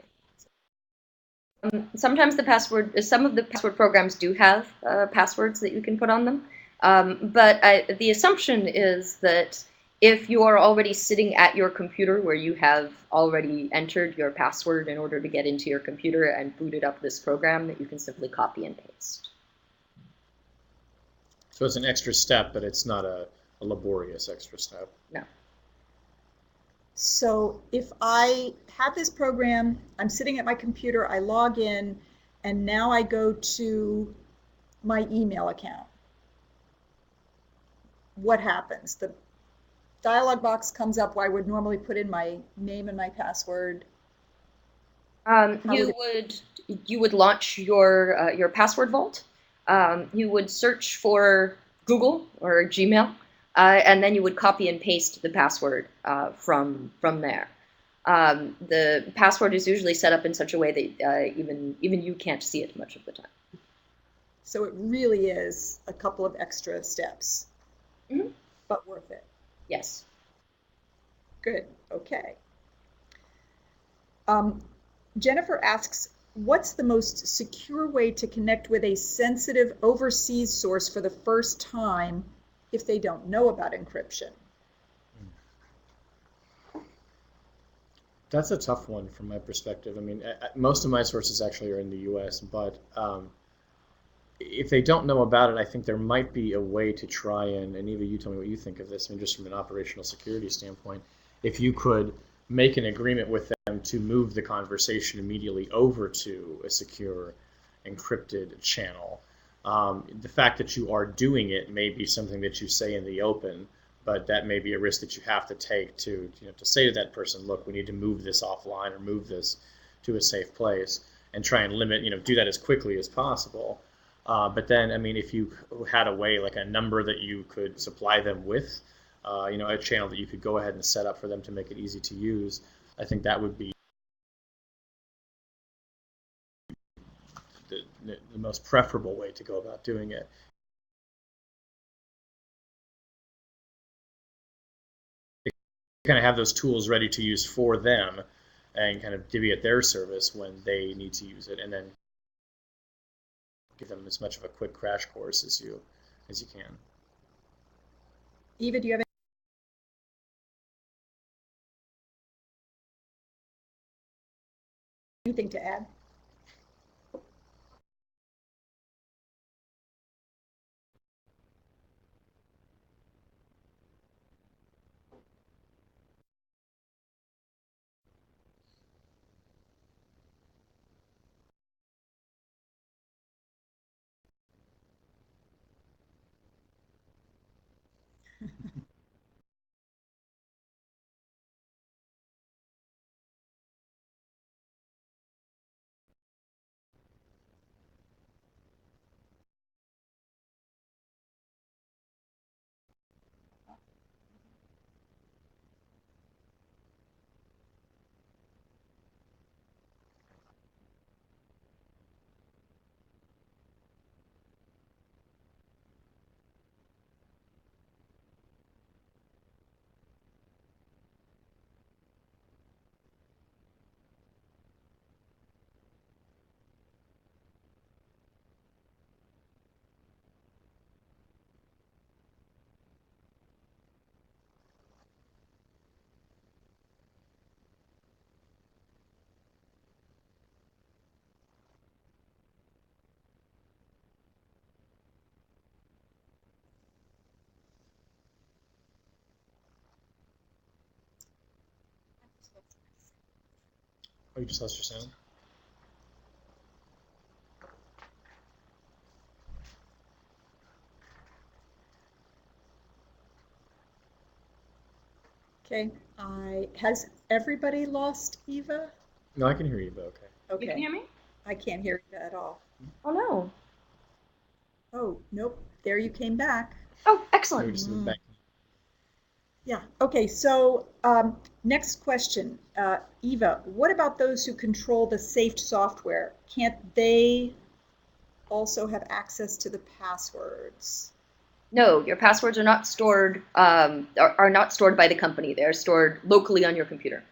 Sometimes some of the password programs do have passwords that you can put on them. But the assumption is that if you are already sitting at your computer where you have already entered your password in order to get into your computer and booted up this program, that you can simply copy and paste. So it's an extra step, but it's not a laborious extra step. No. So if I have this program, I'm sitting at my computer, I log in, and now I go to my email account. what happens? The dialog box comes up where I would normally put in my name and my password. You would launch your password vault. You would search for Google or Gmail, and then you would copy and paste the password from there. The password is usually set up in such a way that even you can't see it much of the time. So it really is a couple of extra steps, but worth it. Yes. Good. Okay. Jennifer asks, what's the most secure way to connect with a sensitive overseas source for the first time if they don't know about encryption? That's a tough one from my perspective. I mean, most of my sources actually are in the US, but if they don't know about it, I think there might be a way to try and Eva, you tell me what you think of this. I mean, just from an operational security standpoint, if you could make an agreement with them to move the conversation immediately over to a secure encrypted channel. The fact that you are doing it may be something that you say in the open, but that may be a risk that you have to take to say to that person, look, we need to move this offline or move this to a safe place, and try and limit, do that as quickly as possible. But then, I mean, if you had a way, like a number that you could supply them with, a channel that you could go ahead and set up for them to make it easy to use, I think that would be the most preferable way to go about doing it. Kind of have those tools ready to use for them and kind of divvy at their service when they need to use it, and then give them as much of a quick crash course as you can. Eva, do you have anything to add? Oh, you just lost your sound? Okay. Has everybody lost Eva? No, I can hear you, but okay. Okay. You can hear me? I can't hear Eva at all. Oh no. Oh, nope. There you came back. Oh, excellent. Just move back. Yeah. Okay. So next question, Eva. What about those who control the safed software? Can't they also have access to the passwords? No, your passwords are not stored are not stored by the company. They're stored locally on your computer.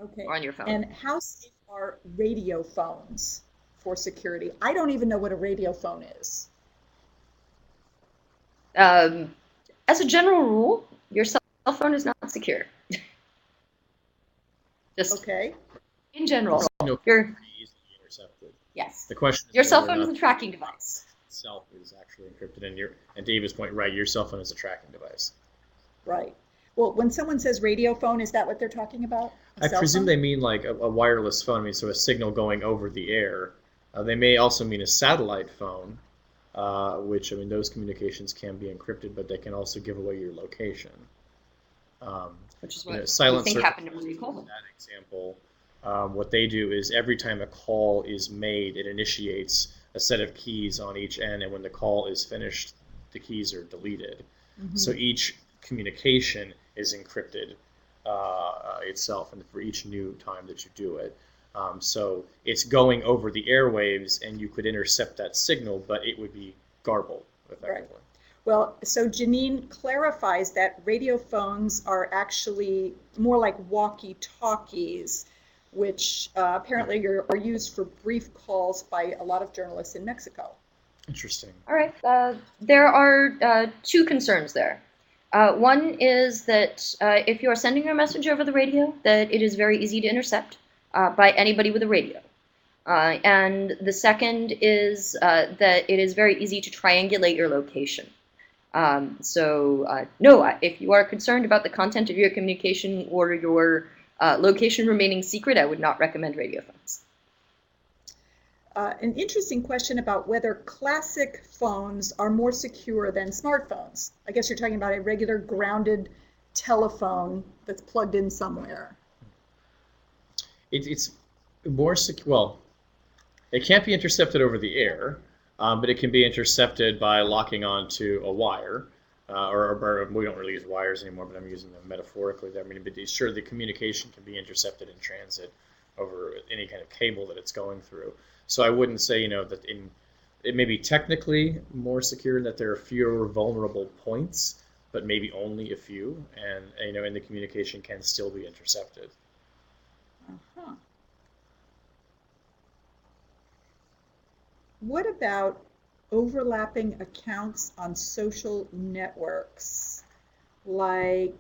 Okay. Or on your phone. And how safe are radio phones for security? I don't even know what a radio phone is. As a general rule, your cell phone is not secure. Just okay. In general, No, your easily intercepted. yes. The question is Your cell whether or phone is not a tracking device. Itself is actually encrypted, and David's point, right? Your cell phone is a tracking device. Right. Well, when someone says radio phone, is that what they're talking about? I presume they mean like a wireless phone. I mean, so a signal going over the air. They may also mean a satellite phone, which, I mean, those communications can be encrypted, but they can also give away your location. Which is what silent I think circuit happened to Marie Coleman. in that example, what they do is every time a call is made, it initiates a set of keys on each end, and when the call is finished, the keys are deleted. Mm-hmm. So each communication is encrypted itself, and for each new time that you do it. So it's going over the airwaves, and you could intercept that signal, but it would be garbled, effectively. Right. Well, so Janine clarifies that radio phones are actually more like walkie-talkies, which apparently are used for brief calls by a lot of journalists in Mexico. Interesting. All right. There are two concerns there. One is that if you're sending a message over the radio, that it is very easy to intercept by anybody with a radio. And the second is that it is very easy to triangulate your location. No, if you are concerned about the content of your communication or your location remaining secret, I would not recommend radio phones. An interesting question about whether classic phones are more secure than smartphones. I guess you're talking about a regular grounded telephone that's plugged in somewhere. It's more secure. Well, it can't be intercepted over the air, but it can be intercepted by locking onto a wire. Or we don't really use wires anymore, but I'm using them metaphorically there. I mean, but sure, the communication can be intercepted in transit over any kind of cable that it's going through. So I wouldn't say, that it may be technically more secure in that there are fewer vulnerable points, but maybe only a few, and the communication can still be intercepted. Uh-huh. What about overlapping accounts on social networks like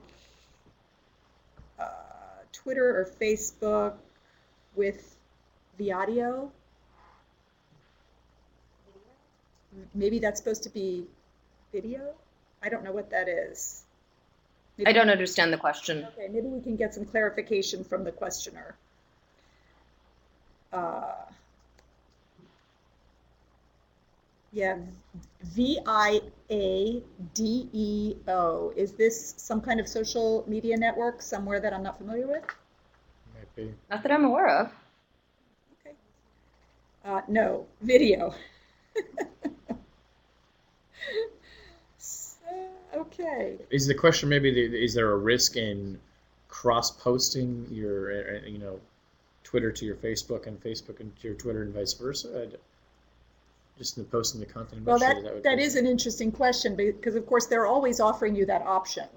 Twitter or Facebook with the audio? Maybe that's supposed to be video? I don't know what that is. Maybe I don't understand the question. Okay, maybe we can get some clarification from the questioner. Yeah, VIADEO. Is this some kind of social media network somewhere that I'm not familiar with? Might be. Not that I'm aware of. Okay. No, video. Okay. Is the question maybe, is there a risk in cross-posting your, Twitter to your Facebook and Facebook to your Twitter and vice versa? Just in posting the content. Well, that is an interesting question, because of course they're always offering you that option.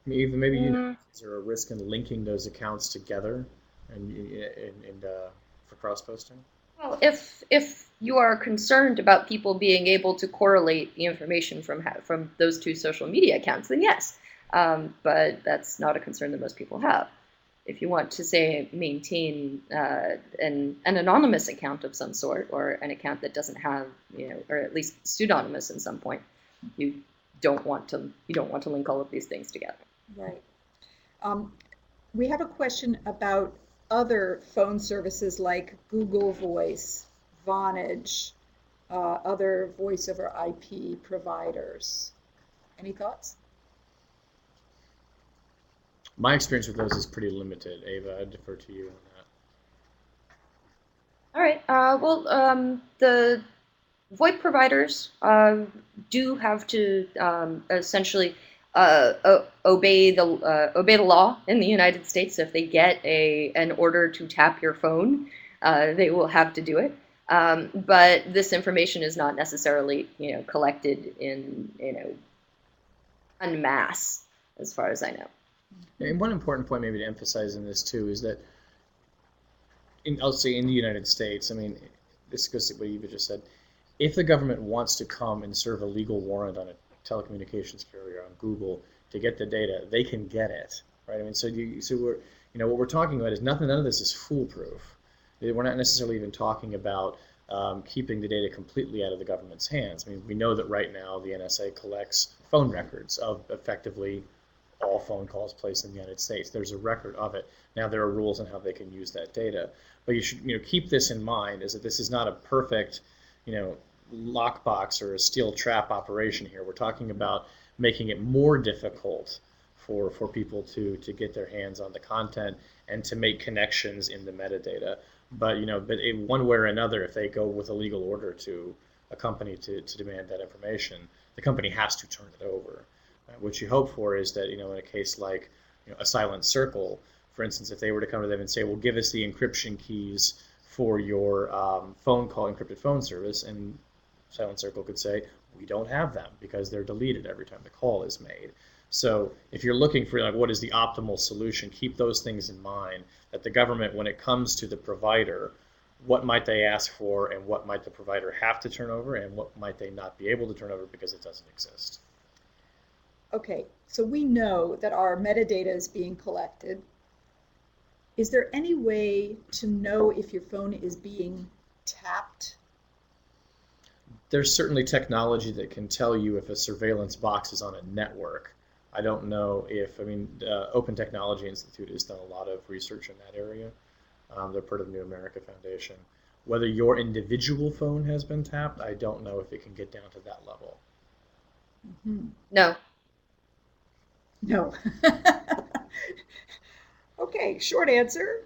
Maybe is there a risk in linking those accounts together and for cross-posting? Well, if you are concerned about people being able to correlate the information from those two social media accounts, then yes. But that's not a concern that most people have. If you want to, say, maintain an anonymous account of some sort, or an account that doesn't have, or at least pseudonymous in some point, you don't want to link all of these things together. Right. We have a question about other phone services like Google Voice, Vonage, other voice over IP providers. Any thoughts? My experience with those is pretty limited. Ava, I defer to you on that. All right. The VoIP providers do have to essentially obey the law in the United States. If they get an order to tap your phone, they will have to do it. But this information is not necessarily collected in en masse, as far as I know. And one important point maybe to emphasize in this too is that, I'll say in the United States, I mean, this goes to what Eva just said, if the government wants to come and serve a legal warrant on a telecommunications carrier, on Google, to get the data, they can get it, right? I mean, so we're, what we're talking about is none of this is foolproof. We're not necessarily even talking about keeping the data completely out of the government's hands. I mean, we know that right now the NSA collects phone records of effectively all phone calls placed in the United States. There's a record of it. Now there are rules on how they can use that data. But you should keep this in mind, is that this is not a perfect lockbox or a steel trap operation here. We're talking about making it more difficult for people to get their hands on the content and to make connections in the metadata. But one way or another, if they go with a legal order to a company to demand that information, the company has to turn it over. What you hope for is that in a case like a silent circle, for instance, if they were to come to them and say, well, give us the encryption keys for your phone call, encrypted phone service, and Silent Circle could say, we don't have them because they're deleted every time the call is made. So if you're looking for what is the optimal solution, keep those things in mind, that the government, when it comes to the provider, what might they ask for and what might the provider have to turn over and what might they not be able to turn over because it doesn't exist. Okay, so we know that our metadata is being collected. Is there any way to know if your phone is being tapped? There's certainly technology that can tell you if a surveillance box is on a network. I don't know if, Open Technology Institute has done a lot of research in that area. They're part of New America Foundation. Whether your individual phone has been tapped, I don't know if it can get down to that level. Mm-hmm. No. No. Okay, short answer.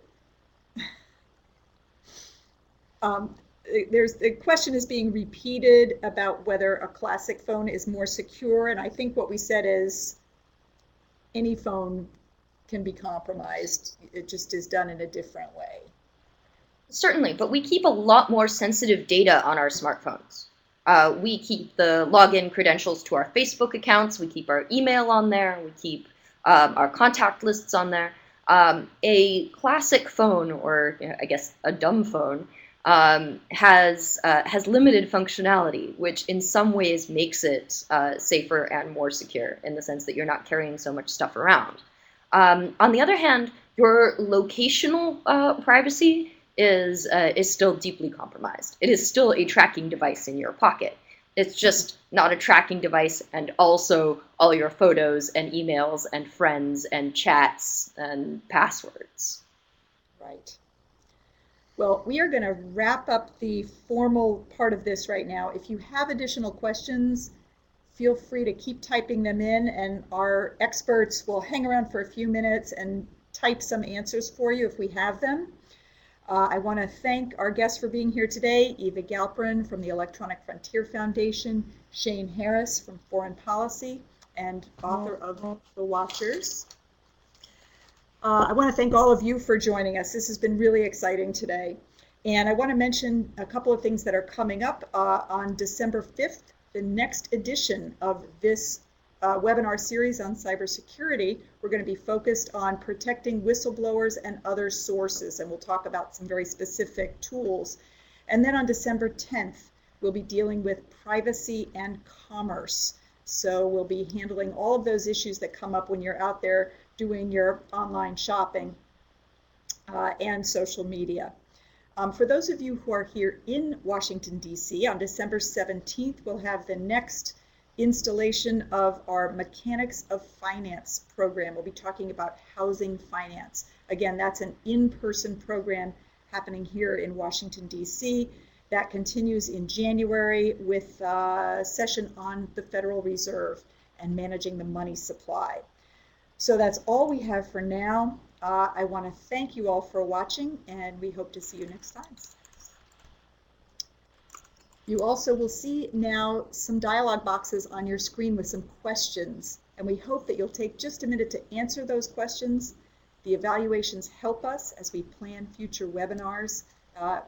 The question is being repeated about whether a classic phone is more secure, and I think what we said is any phone can be compromised. It just is done in a different way. Certainly, but we keep a lot more sensitive data on our smartphones. We keep the login credentials to our Facebook accounts, we keep our email on there, we keep our contact lists on there. A classic phone, or I guess a dumb phone, has limited functionality, which in some ways makes it safer and more secure in the sense that you're not carrying so much stuff around. On the other hand, your locational privacy is still deeply compromised. It is still a tracking device in your pocket. It's just not a tracking device and also all your photos and emails and friends and chats and passwords. Right. Well, we are going to wrap up the formal part of this right now. If you have additional questions, feel free to keep typing them in, and our experts will hang around for a few minutes and type some answers for you if we have them. I want to thank our guests for being here today, Eva Galperin from the Electronic Frontier Foundation, Shane Harris from Foreign Policy, and author of The Watchers. I want to thank all of you for joining us. This has been really exciting today. And I want to mention a couple of things that are coming up on December 5th. The next edition of this webinar series on cybersecurity, we're going to be focused on protecting whistleblowers and other sources, and we'll talk about some very specific tools. And then on December 10th, we'll be dealing with privacy and commerce. So we'll be handling all of those issues that come up when you're out there doing your online shopping and social media. For those of you who are here in Washington, D.C., on December 17th, we'll have the next installation of our Mechanics of Finance program. We'll be talking about housing finance. Again, that's an in-person program happening here in Washington, D.C. That continues in January with a session on the Federal Reserve and managing the money supply. So that's all we have for now. I want to thank you all for watching, and we hope to see you next time. You also will see now some dialog boxes on your screen with some questions, and we hope that you'll take just a minute to answer those questions. The evaluations help us as we plan future webinars.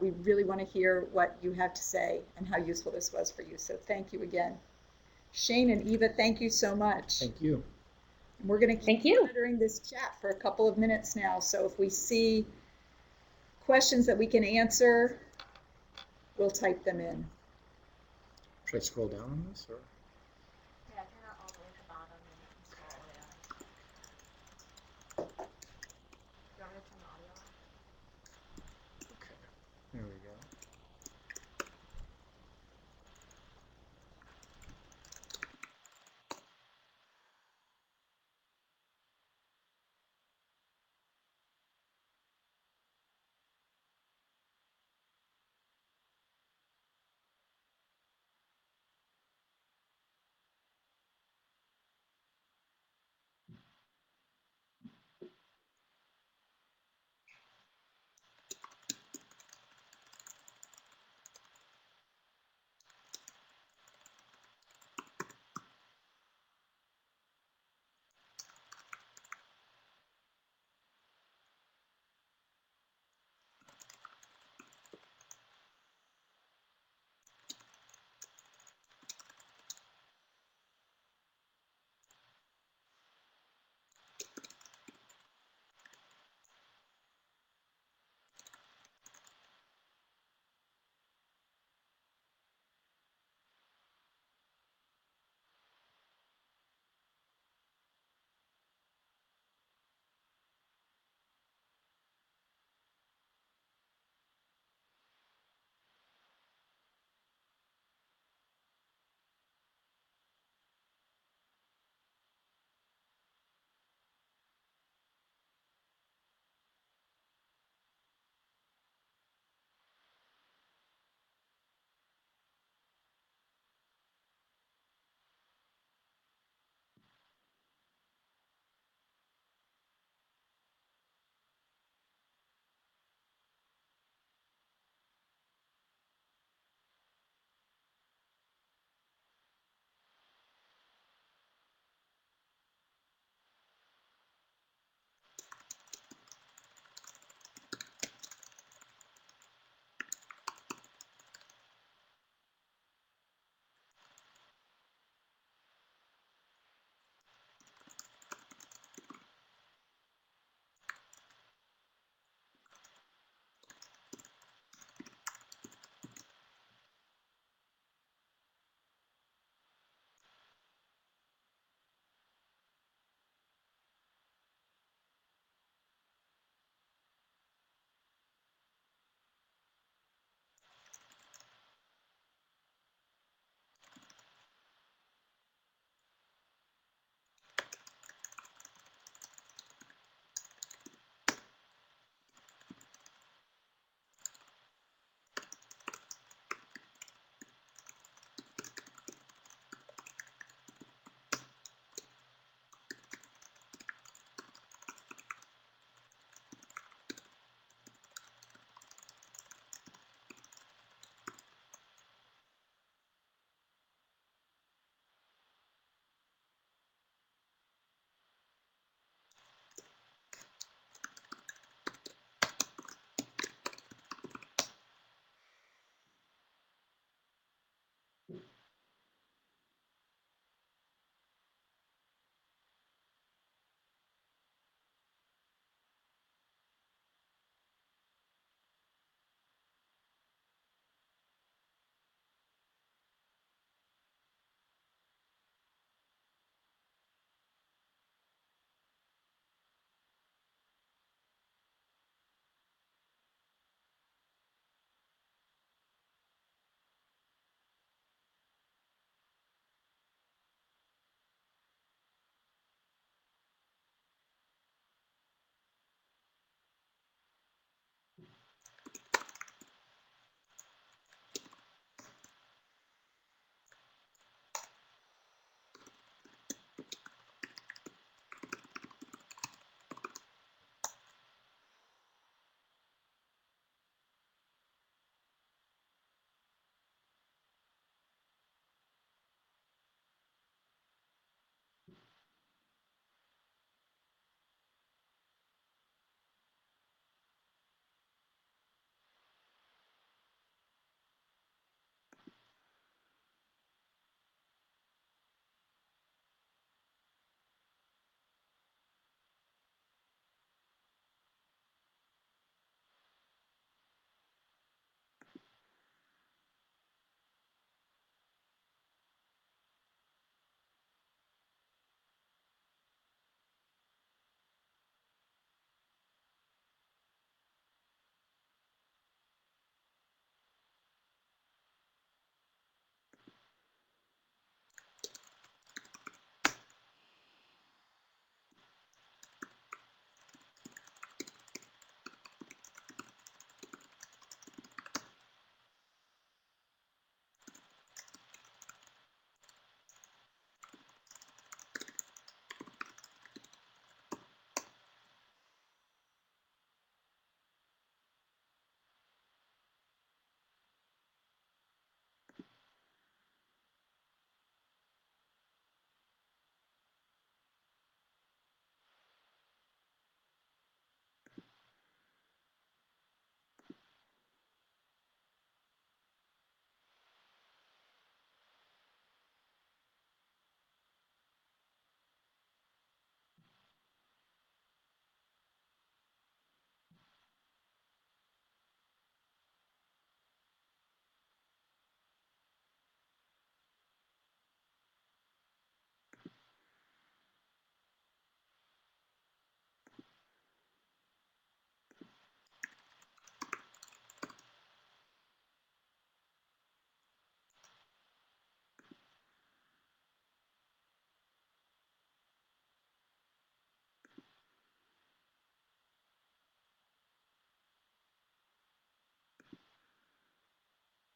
We really want to hear what you have to say and how useful this was for you, so thank you again. Shane and Eva, thank you so much. Thank you. We're going to keep monitoring this chat for a couple of minutes now, so if we see questions that we can answer, we'll type them in. Should I scroll down on this? Or? Yeah, turn it all the way to the bottom and you can scroll all the way down. Do you want me to turn the audio on? Okay, there we go.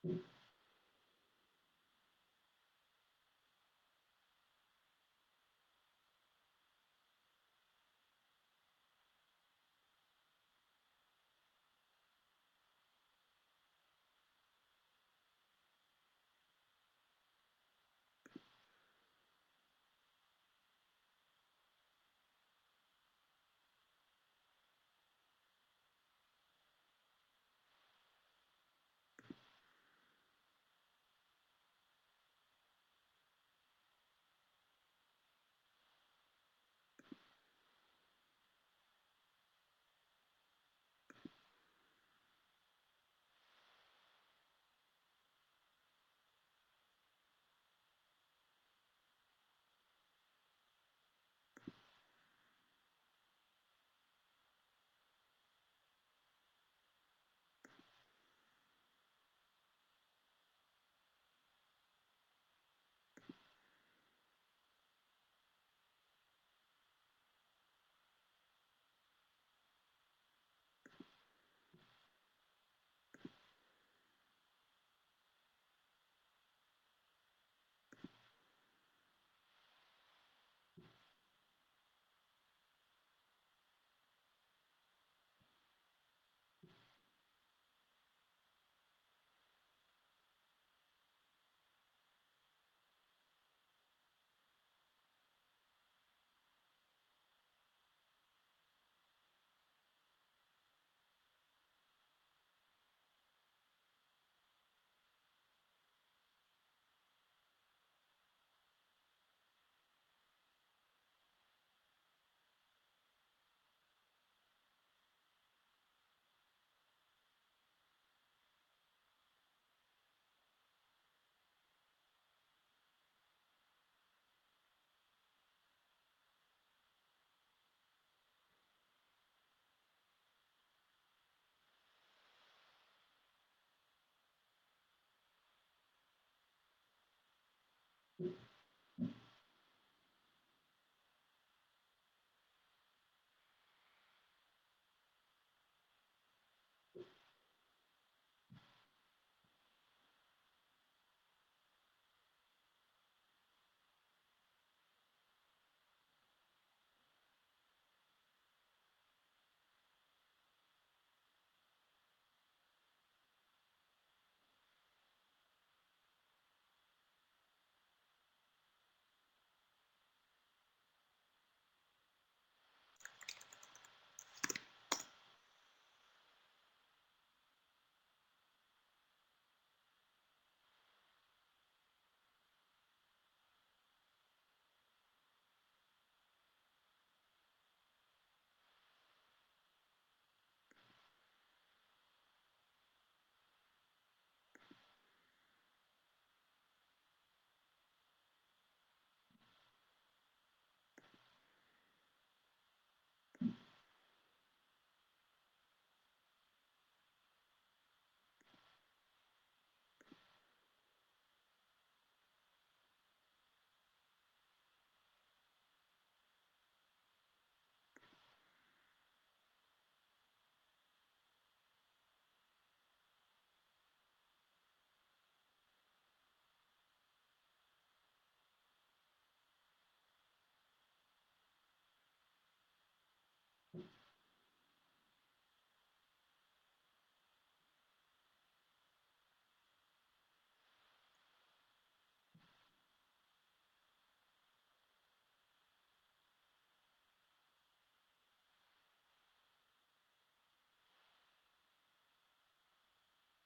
Mm-hmm.